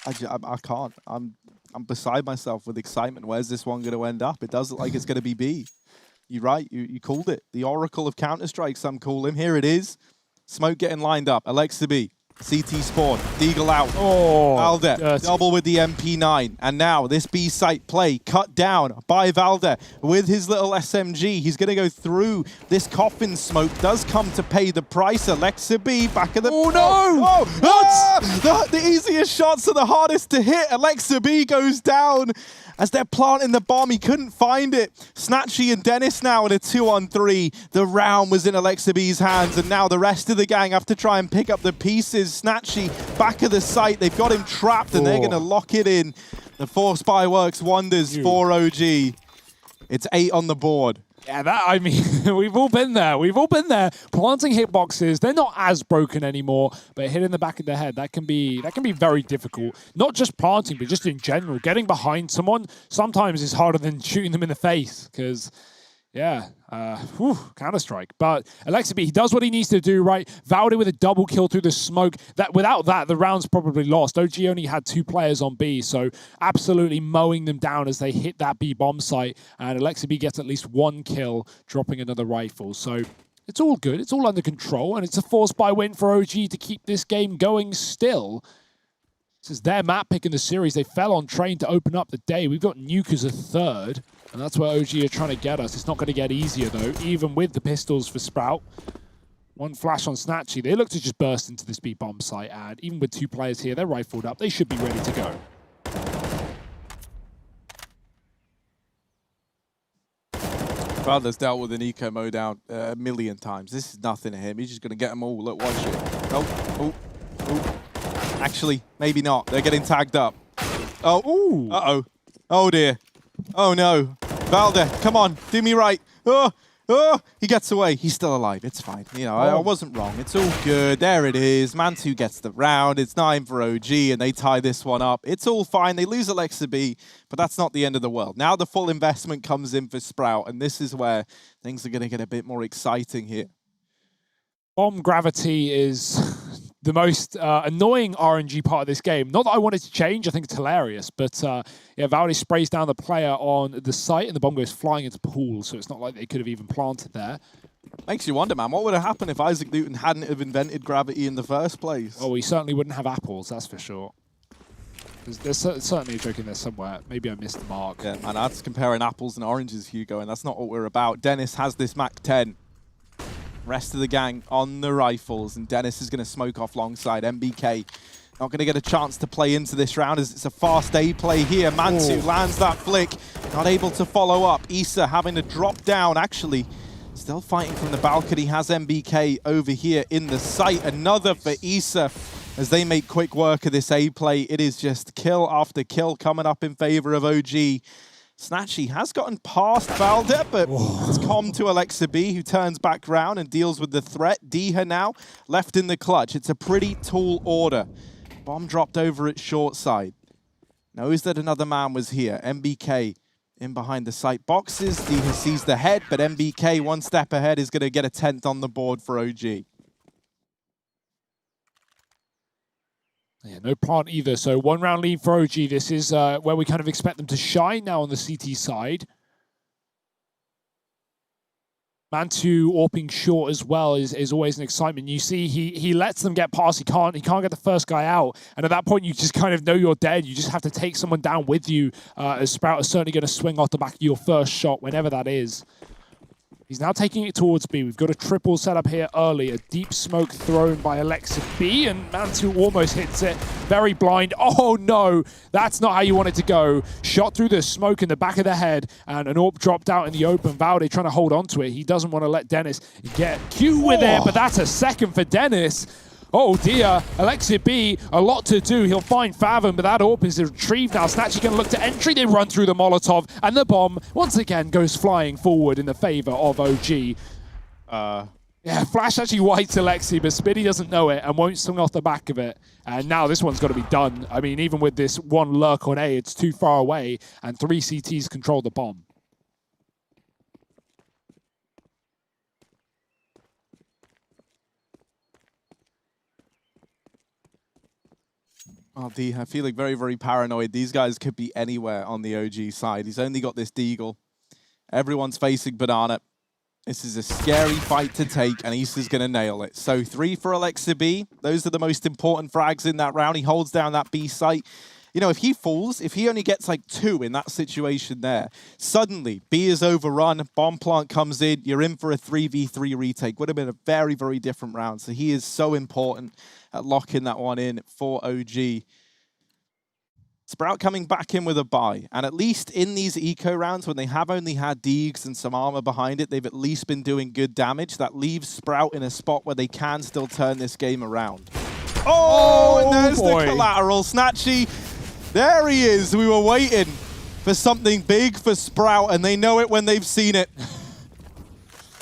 I can't. I'm beside myself with excitement. Where's this one going to end up? It does look like it's going to be B. You're right. You called it. The Oracle of Counter-Strike, some call him. Here it is. Smoke getting lined up. Alexi B. CT spawn, Deagle out, Valde, double with the MP9, and now this B site play cut down by Valde with his little SMG. He's going to go through this coffin smoke, does come to pay the price. Alexi B back at the... Oh no! What? The easiest shots are the hardest to hit. Alexi B goes down as they're planting the bomb. He couldn't find it. Snatchy and Dennis now in a 2-on-3. The round was in Alexi B's hands, and now the rest of the gang have to try and pick up the pieces. Snatchy back of the site. They've got him trapped, and they're going to lock it in. The Force Spy works wonders for OG. It's 8 on the board. Yeah, I mean, we've all been there. We've all been there. Planting hitboxes, they're not as broken anymore, but hitting the back of the head, that can be very difficult. Not just planting, but just in general. Getting behind someone sometimes is harder than shooting them in the face, because, yeah, Counter-Strike. But Alexi B, he does what he needs to do, right? Valde with a double kill through the smoke. Without that, the round's probably lost. OG only had 2 players on B, so absolutely mowing them down as they hit that B bomb site. And Alexi B gets at least 1 kill, dropping another rifle. So it's all good. It's all under control, and it's a Force Spy win for OG to keep this game going still. This is their map pick in the series. They fell on train to open up the day. We've got Nuke as a 3rd. And that's where OG are trying to get us. It's not going to get easier, though, even with the pistols for Sprout. 1 flash on Snatchy. They look to just burst into this B bomb site, and even with 2 players here, they're rifled up. They should be ready to go. Valde's dealt with an eco mode down a million times. This is nothing to him. He's just going to get them all. Look, watch it. Oh. Actually, maybe not. They're getting tagged up. Oh, ooh. Uh-oh. Oh, dear. Oh, no. Valde, come on. Do me right. Oh, he gets away. He's still alive. It's fine. You know, I wasn't wrong. It's all good. There it is. Mantu gets the round. It's 9 for OG, and they tie this one up. It's all fine. They lose Alexi B, but that's not the end of the world. Now the full investment comes in for Sprout, and this is where things are going to get a bit more exciting here. Bomb gravity is the most annoying RNG part of this game. Not that I want it to change, I think it's hilarious, but yeah, Valde sprays down the player on the site and the bomb goes flying into pool, so it's not like they could have even planted there. Makes you wonder, man, what would have happened if Isaac Newton hadn't have invented gravity in the first place? Oh, we certainly wouldn't have apples, that's for sure. There's certainly a joke in there somewhere. Maybe I missed the mark. Yeah, man, that's comparing apples and oranges, Hugo, and that's not what we're about. Dennis has this MAC-10. Rest of the gang on the rifles, and Dennis is going to smoke off alongside MBK. Not going to get a chance to play into this round as it's a fast A play here. Mantu lands that flick, not able to follow up. Issa having to drop down, actually. Still fighting from the balcony, has MBK over here in the site. Another for Issa as they make quick work of this A play. It is just kill after kill coming up in favor of OG. Snatchy has gotten past Valder, but it's calm to Alexa B, who turns back round and deals with the threat. Diha now left in the clutch. It's a pretty tall order. Bomb dropped over at short side. Knows that another man was here. MBK in behind the site boxes. Diha sees the head, but MBK one step ahead is going to get a 10th on the board for OG. Yeah, no plant either. So 1 round lead for OG. This is where we kind of expect them to shine now on the CT side. Mantu AWPing short as well is always an excitement. You see he lets them get past. He can't get the first guy out. And at that point, you just kind of know you're dead. You just have to take someone down with you. As Sprout is certainly going to swing off the back of your first shot, whenever that is. He's now taking it towards B. We've got a triple set up here early. A deep smoke thrown by Alexa B, and Mantu almost hits it. Very blind. Oh no, that's not how you want it to go. Shot through the smoke in the back of the head, and an AWP dropped out in the open. Valde trying to hold on to it. He doesn't want to let Dennis get Q with it, but that's a second for Dennis. Oh dear, Alexa B, a lot to do. He'll find Fathom, but that AWP is retrieved now. Snatchy going to look to entry. They run through the Molotov, and the bomb, once again, goes flying forward in the favor of OG. Yeah, Flash actually whites Alexi, but Spiddy doesn't know it and won't swing off the back of it. And now this one's got to be done. I mean, even with this one lurk on A, it's too far away, and 3 CTs control the bomb. Oh, Diha feeling very, very paranoid. These guys could be anywhere on the OG side. He's only got this Deagle. Everyone's facing Banana. This is a scary fight to take, and Issa's going to nail it. So 3 for Alexa B. Those are the most important frags in that round. He holds down that B site. You know, if he falls, if he only gets like 2 in that situation there, suddenly B is overrun, bomb plant comes in, you're in for a 3v3 retake. Would have been a very, very different round. So he is so important at locking that one in for OG. Sprout coming back in with a buy. And at least in these eco rounds, when they have only had Deegs and some armor behind it, they've at least been doing good damage. That leaves Sprout in a spot where they can still turn this game around. Oh, and there's the collateral. Snatchy, there he is. We were waiting for something big for Sprout, and they know it when they've seen it.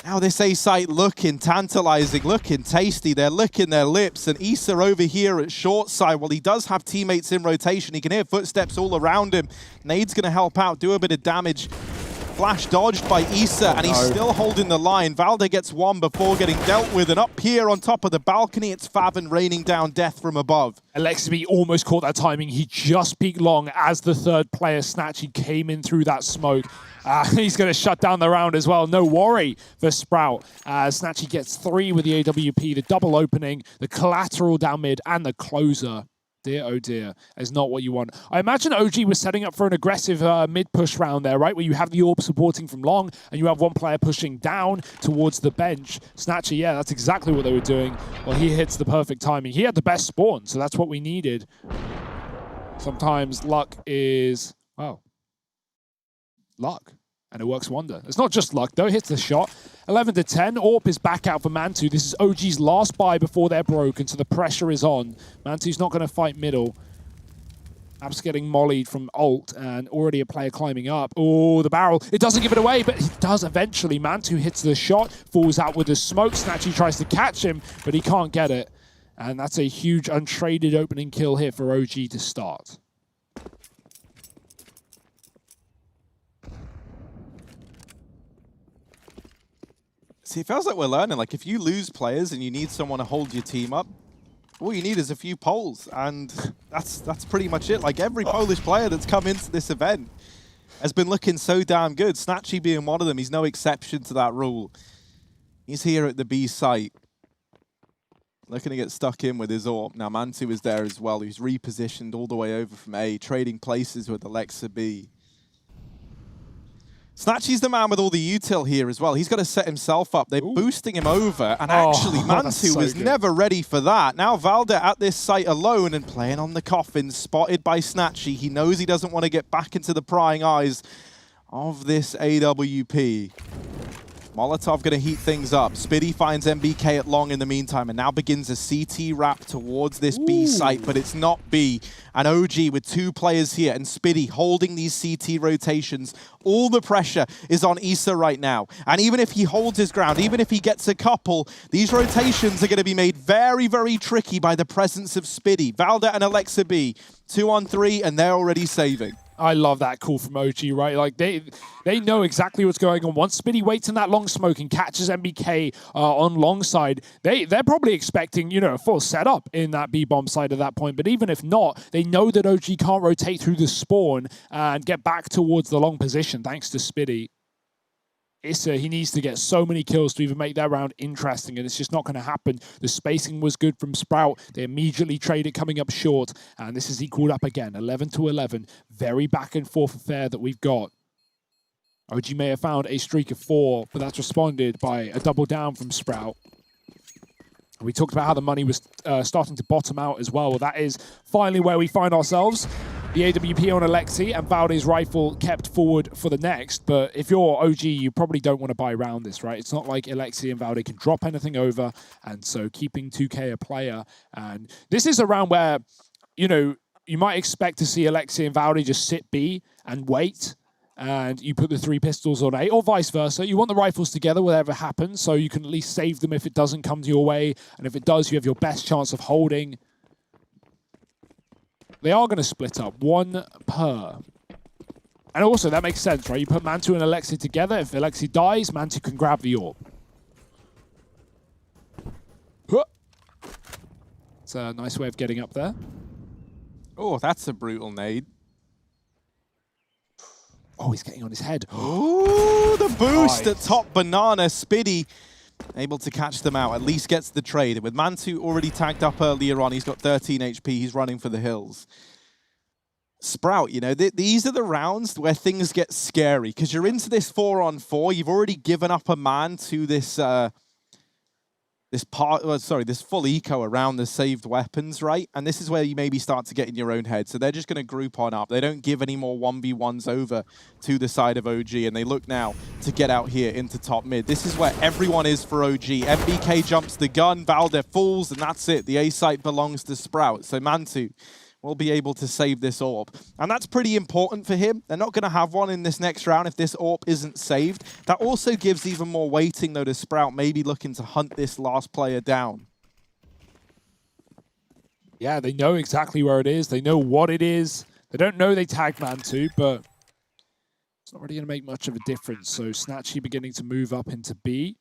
Now this A site looking tantalizing, looking tasty. They're licking their lips, and Issa over here at short side. Well, he does have teammates in rotation. He can hear footsteps all around him. Nade's going to help out, do a bit of damage. Flash dodged by Issa, and he's still holding the line. Valde gets 1 before getting dealt with, and up here on top of the balcony, it's Favon raining down death from above. Alexi almost caught that timing. He just peeked long as the third player, Snatchy, came in through that smoke. He's going to shut down the round as well. No worry for Sprout. Snatchy gets 3 with the AWP, the double opening, the collateral down mid, and the closer. Dear, oh dear, is not what you want. I imagine OG was setting up for an aggressive mid-push round there, right? Where you have the AWP supporting from long, and you have one player pushing down towards the bench. Snatcher, yeah, that's exactly what they were doing. Well, he hits the perfect timing. He had the best spawn, so that's what we needed. Sometimes luck is, well, luck. And it works wonder. It's not just luck, though. Hits the shot. 11 to 10. AWP is back out for Mantu. This is OG's last buy before they're broken, so the pressure is on. Mantu's not going to fight middle. App's getting mollied from ult, and already a player climbing up. Oh, the barrel. It doesn't give it away, but it does eventually. Mantu hits the shot, falls out with the smoke. Snatchy tries to catch him, but he can't get it. And that's a huge untraded opening kill here for OG to start. See, it feels like we're learning. Like, if you lose players and you need someone to hold your team up, all you need is a few Poles, and that's pretty much it. Like, every Polish player that's come into this event has been looking so damn good. Snatchy being one of them, he's no exception to that rule. He's here at the B site. Looking to get stuck in with his AWP. Now Mantu is there as well. He's repositioned all the way over from A, trading places with Alexa B. Snatchy's the man with all the util here as well. He's got to set himself up. They're boosting him over, and actually Mantu was never ready for that. Now Valde at this site alone and playing on the coffin, spotted by Snatchy. He knows he doesn't want to get back into the prying eyes of this AWP. Molotov going to heat things up. Spiddy finds MBK at long in the meantime and now begins a CT wrap towards this B site, but it's not B. And OG with 2 players here and Spiddy holding these CT rotations. All the pressure is on Issa right now. And even if he holds his ground, even if he gets a couple, these rotations are going to be made very, very tricky by the presence of Spiddy. Valde and Alexa B, 2 on 3, and they're already saving. I love that call from OG, right? Like they know exactly what's going on. Once Spiddy waits in that long smoke and catches MBK on long side, they're probably expecting, you know, a full setup in that B-bomb side at that point. But even if not, they know that OG can't rotate through the spawn and get back towards the long position thanks to Spiddy. Issa, he needs to get so many kills to even make that round interesting, and it's just not going to happen. The spacing was good from Sprout. They immediately traded coming up short, and this is equaled up again, 11-11. Very back and forth affair that we've got. OG may have found a streak of 4, but that's responded by a double down from Sprout. We talked about how the money was starting to bottom out as well. Well, that is finally where we find ourselves. The AWP on Alexi and Valde's rifle kept forward for the next. But if you're OG, you probably don't want to buy around this, right? It's not like Alexi and Valde can drop anything over. And so keeping 2K a player. And this is a round where, you know, you might expect to see Alexi and Valde just sit B and wait. And you put the 3 pistols on A, or vice versa. You want the rifles together, whatever happens, so you can at least save them if it doesn't come to your way. And if it does, you have your best chance of holding. They are going to split up, 1 per. And also, that makes sense, right? You put Mantu and Alexi together. If Alexi dies, Mantu can grab the AWP. It's a nice way of getting up there. Oh, that's a brutal nade. Oh, he's getting on his head. Oh, the boost Right. at top banana. Spiddy able to catch them out, at least gets the trade. With Mantu already tagged up earlier on, he's got 13 HP, he's running for the hills. Sprout, you know, these are the rounds where things get scary, because you're into this 4-on-4, you've already given up a man to this this full eco around the saved weapons, right? And this is where you maybe start to get in your own head. So they're just going to group on up. They don't give any more 1v1s over to the side of OG, and they look now to get out here into top mid. This is where everyone is for OG. MBK jumps the gun, Valde falls, and that's it. The A site belongs to Sprout. So Mantu will be able to save this AWP. And that's pretty important for him. They're not going to have one in this next round if this AWP isn't saved. That also gives even more weighting, though, to Sprout maybe looking to hunt this last player down. Yeah, they know exactly where it is. They know what it is. They don't know they tagged Mantu, but it's not really going to make much of a difference. So Snatchy beginning to move up into B.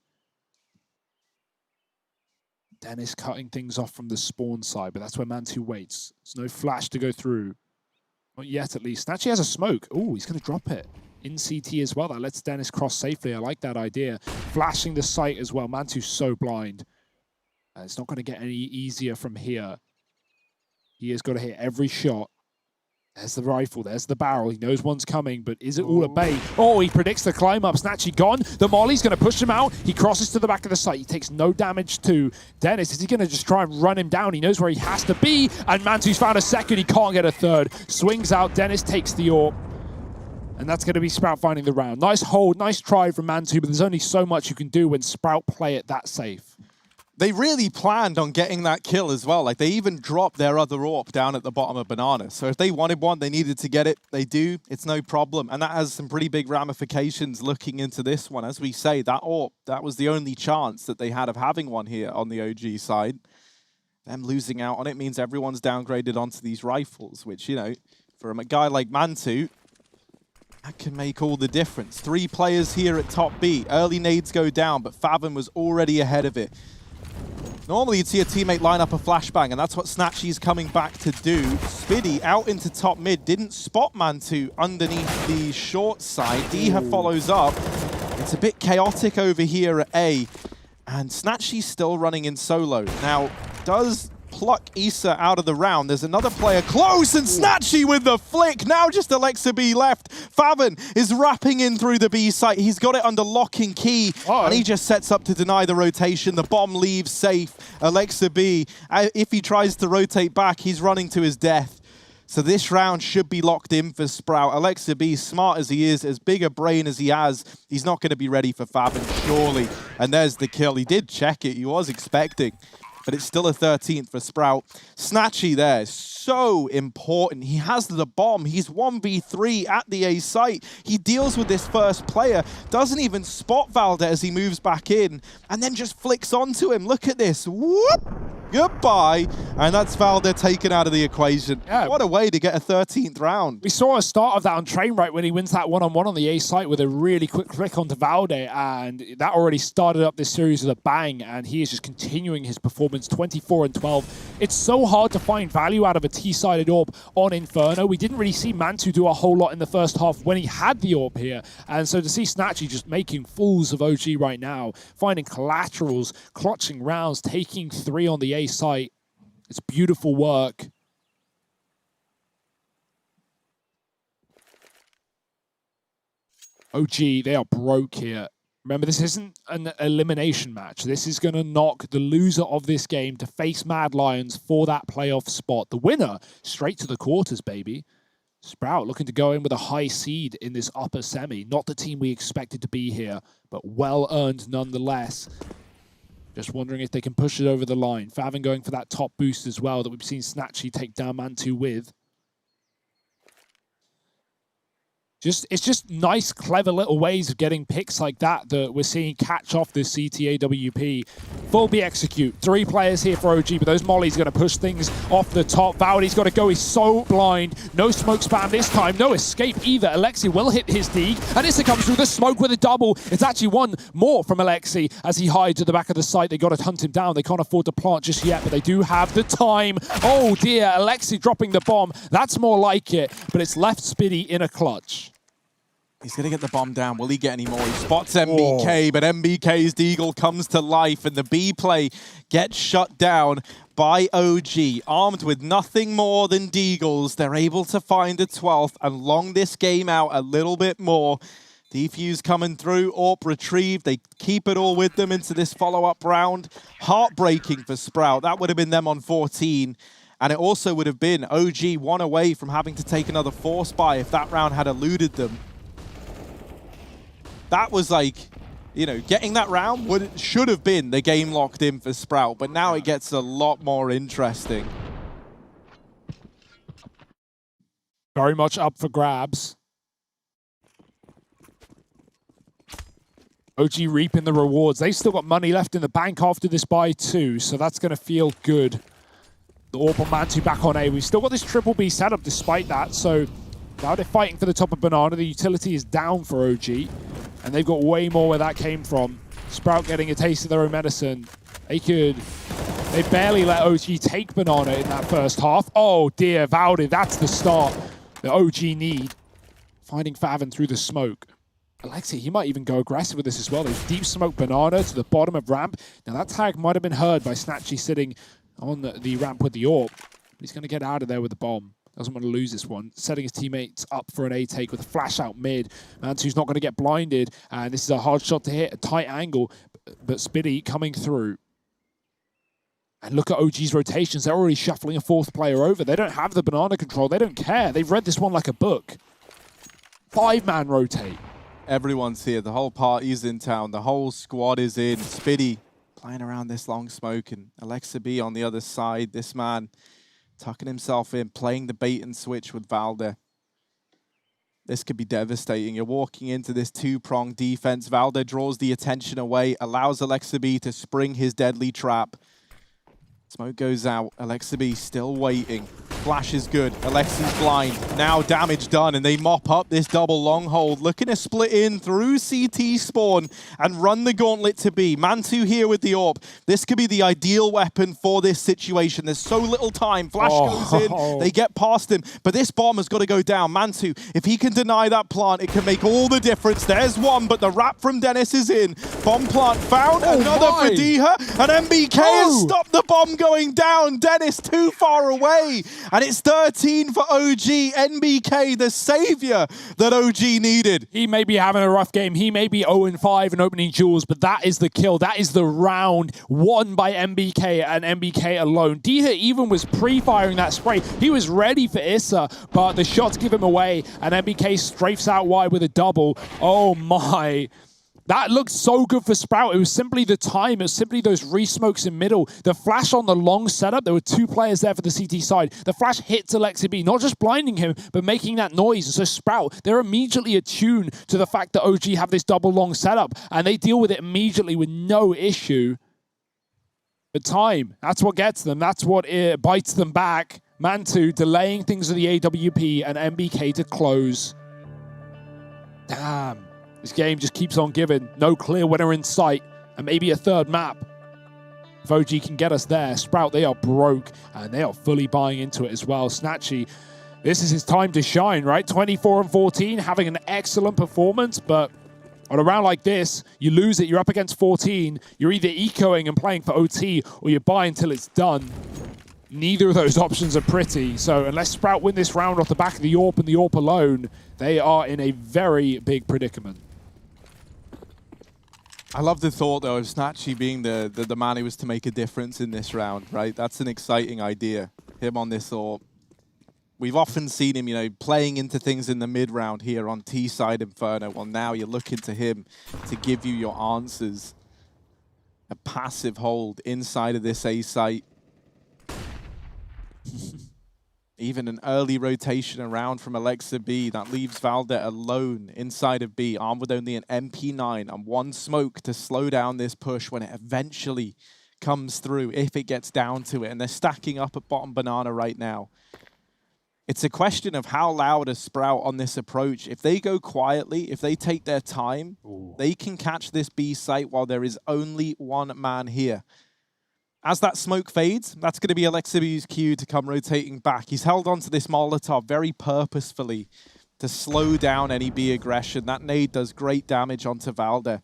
Dennis cutting things off from the spawn side, but that's where Mantu waits. There's no flash to go through. Not yet, at least. Snatchy has a smoke. Oh, he's going to drop it. In CT as well. That lets Dennis cross safely. I like that idea. Flashing the site as well. Mantu's so blind. It's not going to get any easier from here. He has got to hit every shot. There's the rifle, there's the barrel. He knows one's coming, but is it all at bay? Oh, he predicts the climb up. Snatchy gone. The molly's going to push him out. He crosses to the back of the site. He takes no damage to Dennis. Is he going to just try and run him down? He knows where he has to be. And Mantu's found a second. He can't get a third. Swings out. Dennis takes the AWP. And that's going to be Sprout finding the round. Nice hold, nice try from Mantu, but there's only so much you can do when Sprout play it that safe. They really planned on getting that kill as well. Like, they even dropped their other AWP down at the bottom of Banana. So if they wanted one, they needed to get it. They do. It's no problem. And that has some pretty big ramifications looking into this one. As we say, that AWP, that was the only chance that they had of having one here on the OG side. Them losing out on it means everyone's downgraded onto these rifles, which, you know, for a guy like Mantu, that can make all the difference. 3 players here at top B. Early nades go down, but Fathom was already ahead of it. Normally you'd see a teammate line up a flashbang, and that's what Snatchy's coming back to do. Spiddy out into top mid, didn't spot Mantu underneath the short side. Diha follows up. It's a bit chaotic over here at A. And Snatchy's still running in solo. Now, does pluck Issa out of the round. There's another player close, and Snatchy with the flick. Now just Alexa B left. Favin is wrapping in through the B site. He's got it under lock and key, and he just sets up to deny the rotation. The bomb leaves safe. Alexa B, if he tries to rotate back, he's running to his death. So this round should be locked in for Sprout. Alexa B, smart as he is, as big a brain as he has, he's not going to be ready for Favin, surely. And there's the kill. He did check it. He was expecting. But it's still a 13th for Sprout. Snatchy there, so important. He has the bomb. He's 1v3 at the A site. He deals with this first player, doesn't even spot Valde as he moves back in, and then just flicks onto him. Look at this. Whoop! Goodbye. And that's Valde taken out of the equation. Yeah. What a way to get a 13th round. We saw a start of that on Trainwright when he wins that one-on-one on the A site with a really quick click onto Valde, and that already started up this series with a bang, and he is just continuing his performance, 24 and 12. It's so hard to find value out of a T-sided AWP on Inferno. We didn't really see Mantu do a whole lot in the first half when he had the AWP here, and so to see Snatchy just making fools of OG right now, finding collaterals, clutching rounds, taking 3 on the A site. It's beautiful work. OG, they are broke here. Remember, this isn't an elimination match. This is going to knock the loser of this game to face Mad Lions for that playoff spot. The winner, straight to the quarters, baby. Sprout looking to go in with a high seed in this upper semi. Not the team we expected to be here, but well-earned nonetheless. Just wondering if they can push it over the line. Favin going for that top boost as well that we've seen Snatchy take down Mantu with. It's just nice, clever little ways of getting picks like that that we're seeing catch off this CTAWP. Full B execute. 3 players here for OG, but those mollies going to push things off the top. Valdi's got to go. He's so blind. No smoke spam this time. No escape either. Alexi will hit his dig, and Issa comes through the smoke with a double. It's actually one more from Alexi as he hides at the back of the site. They got to hunt him down. They can't afford to plant just yet, but they do have the time. Oh dear, Alexi dropping the bomb. That's more like it, but it's left Spiddy in a clutch. He's going to get the bomb down. Will he get any more? He spots MBK, but MBK's Deagle comes to life, and the B play gets shut down by OG. Armed with nothing more than Deagles, they're able to find a 12th and long this game out a little bit more. Defuse coming through, AWP retrieved. They keep it all with them into this follow-up round. Heartbreaking for Sprout. That would have been them on 14. And it also would have been OG 1 away from having to take another force buy if that round had eluded them. That was like, you know, getting that round should have been the game locked in for Sprout, but now it gets a lot more interesting. Very much up for grabs. OG reaping the rewards. They've still got money left in the bank after this buy too, so that's going to feel good. The AWP on Mantu back on A. We've still got this triple B setup despite that, so now they're fighting for the top of Banana. The utility is down for OG, and they've got way more where that came from. Sprout getting a taste of their own medicine. They barely let OG take Banana in that first half. Oh dear, Valde, that's the start that OG need. Finding Favin through the smoke. Alexi, he might even go aggressive with this as well. There's deep smoke Banana to the bottom of ramp. Now that tag might have been heard by Snatchy sitting on the ramp with the AWP. But he's going to get out of there with the bomb. Doesn't want to lose this one. Setting his teammates up for an A-take with a flash out mid. Mantu's not going to get blinded. And this is a hard shot to hit, a tight angle. But Spiddy coming through. And look at OG's rotations. They're already shuffling a 4th player over. They don't have the Banana control. They don't care. They've read this one like a book. 5-man rotate. Everyone's here. The whole party's in town. The whole squad is in. Spiddy playing around this long smoke. And Alexa B on the other side. This man tucking himself in, playing the bait and switch with Valde. This could be devastating. You're walking into this 2-pronged defense. Valde draws the attention away, allows Alexa B to spring his deadly trap. Smoke goes out. Alexa B still waiting. Flash is good. Alexi's blind. Now damage done, and they mop up this double long hold. Looking to split in through CT spawn and run the gauntlet to B. Mantu here with the AWP. This could be the ideal weapon for this situation. There's so little time. Flash goes in. They get past him. But this bomb has got to go down. Mantu, if he can deny that plant, it can make all the difference. There's one, but the wrap from Dennis is in. Bomb plant found. Another for Diha. And MBK has stopped the bomb going down. Dennis too far away. And it's 13 for OG. NBK, the savior that OG needed. He may be having a rough game. He may be 0-5 and opening jewels, but that is the kill. That is the round won by MBK and MBK alone. Diha even was pre-firing that spray. He was ready for Issa, but the shots give him away, and MBK strafes out wide with a double. Oh my. That looked so good for Sprout. It was simply the time. It was simply those re-smokes in middle. The flash on the long setup. There were two players there for the CT side. The flash hits Alexi, not just blinding him, but making that noise. And so Sprout, they're immediately attuned to the fact that OG have this double long setup, and they deal with it immediately with no issue. But time, that's what gets them. That's what bites them back. Mantu delaying things with the AWP and MBK to close. Damn. This game just keeps on giving. No clear winner in sight. And maybe a third map. If OG can get us there. Sprout, they are broke. And they are fully buying into it as well. Snatchy, this is his time to shine, right? 24-14, having an excellent performance. But on a round like this, you lose it. You're up against 14. You're either ecoing and playing for OT, or you buy until it's done. Neither of those options are pretty. So unless Sprout win this round off the back of the AWP and the AWP alone, they are in a very big predicament. I love the thought, though, of Snatchy being the man who was to make a difference in this round, right? That's an exciting idea, him on this AWP. We've often seen him, you know, playing into things in the mid-round here on T-side Inferno. Well, now you're looking to him to give you your answers. A passive hold inside of this A site. Even an early rotation around from Alexa B. That leaves Valde alone inside of B, armed with only an MP9 and one smoke to slow down this push when it eventually comes through, if it gets down to it. And they're stacking up at bottom banana right now. It's a question of how loud is Sprout on this approach. If they go quietly, if they take their time, they can catch this B site while there is only one man here. As that smoke fades, that's going to be Alexibi's cue to come rotating back. He's held onto this Molotov very purposefully to slow down any B aggression. That nade does great damage onto Valde.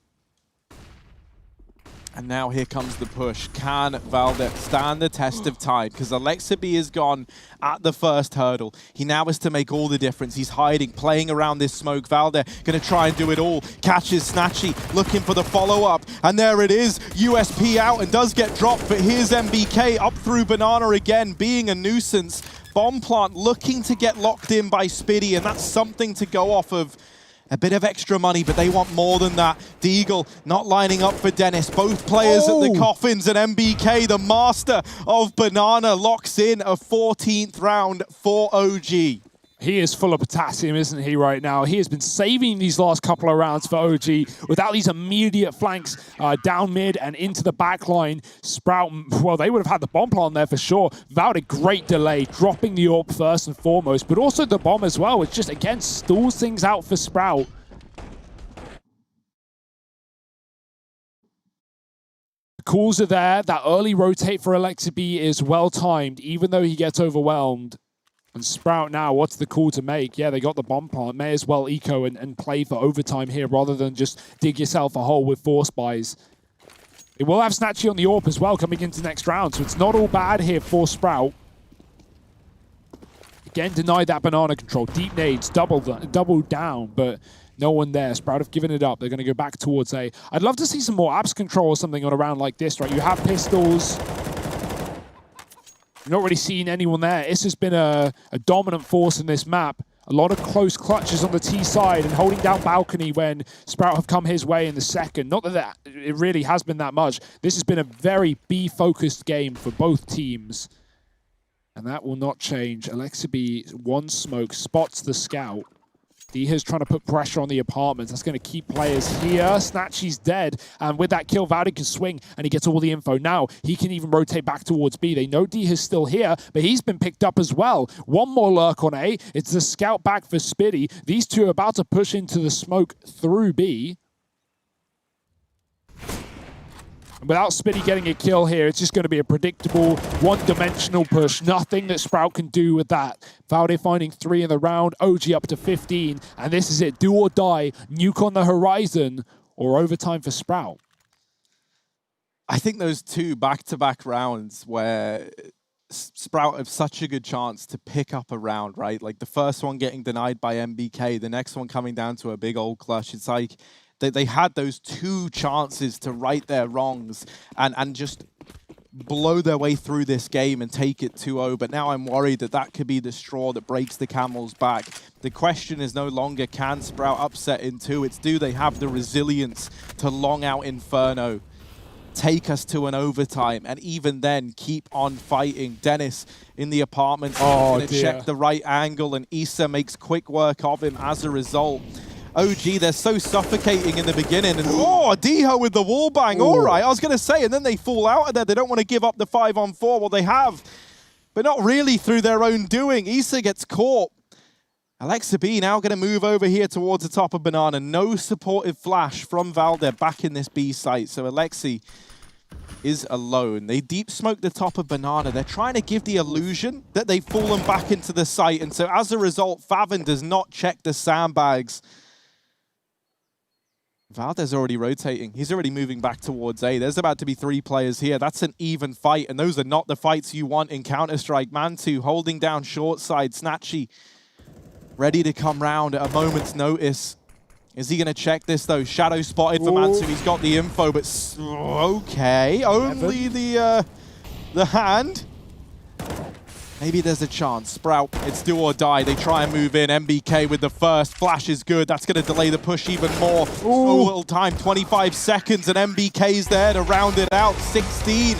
And now here comes the push. Can Valde stand the test of time? Because Alexibi is gone at the first hurdle. He now has to make all the difference. He's hiding, playing around this smoke. Valde going to try and do it all. Catches Snatchy, looking for the follow-up. And there it is. USP out and does get dropped. But here's MBK up through Banana again, being a nuisance. Bomb plant looking to get locked in by Spiddy. And that's something to go off of. A bit of extra money, but they want more than that. Deagle not lining up for Dennis. Both players at the coffins, and MBK, the master of Banana, locks in a 14th round for OG. He is full of potassium, isn't he, right now? He has been saving these last couple of rounds for OG without these immediate flanks down mid and into the back line. Sprout, well, they would have had the bomb plant there for sure. Without a great delay, dropping the AWP first and foremost, but also the bomb as well, which just, again, stalls things out for Sprout. The calls are there. That early rotate for Alexa B is well-timed, even though he gets overwhelmed. And Sprout now, what's the call to make? Yeah, they got the bomb plant. May as well eco and play for overtime here rather than just dig yourself a hole with force buys. It will have Snatchy on the AWP as well coming into next round, so it's not all bad here for Sprout. Again, denied that banana control. Deep nades, double down, but no one there. Sprout have given it up. They're going to go back towards A. I'd love to see some more abs control or something on a round like this, right? You have pistols. Not really seeing anyone there. Issa's been a dominant force in this map. A lot of close clutches on the T side and holding down balcony when Sprout have come his way in the second. Not that it really has been that much. This has been a very B-focused game for both teams. And that will not change. Alexa B, one smoke, spots the scout. Diha's trying to put pressure on the apartments. That's going to keep players here. Snatchy's dead. And with that kill, Valdi can swing and he gets all the info. Now, he can even rotate back towards B. They know Diha's still here, but he's been picked up as well. One more lurk on A. It's the scout back for Spitty. These two are about to push into the smoke through B. Without Spitty getting a kill here, it's just going to be a predictable, one-dimensional push. Nothing that Sprout can do with that. Valde finding 3 in the round, OG up to 15, and this is it. Do or die, nuke on the horizon, or overtime for Sprout. I think those two back-to-back rounds where Sprout have such a good chance to pick up a round, right? Like the first one getting denied by MBK, the next one coming down to a big old clutch. It's like they had those two chances to right their wrongs and just blow their way through this game and take it 2-0. But now I'm worried that that could be the straw that breaks the camel's back. The question is no longer can Sprout upset in 2. It's do they have the resilience to long out Inferno, take us to an overtime, and even then keep on fighting. Dennis in the apartment, going to check the right angle, and Issa makes quick work of him as a result. OG, they're so suffocating in the beginning, and Diha with the wall bang. All right, I was going to say, and then they fall out of there. They don't want to give up the 5-on-4. Well, they have, but not really through their own doing. Issa gets caught. Alexa B now going to move over here towards the top of Banana. No supportive flash from Valde back in this B site. So Alexi is alone. They deep smoke the top of Banana. They're trying to give the illusion that they've fallen back into the site. And so as a result, Favin does not check the sandbags. Valde's already rotating. He's already moving back towards A. There's about to be 3 players here. That's an even fight. And those are not the fights you want in Counter-Strike. Mantu holding down short side. Snatchy ready to come round at a moment's notice. Is he going to check this, though? Shadow spotted for Mantu. He's got the info, but okay. Only the hand. Maybe there's a chance. Sprout, it's do or die. They try and move in. MBK with the first. Flash is good. That's going to delay the push even more. So little time, 25 seconds, and MBK's there to round it out. 16.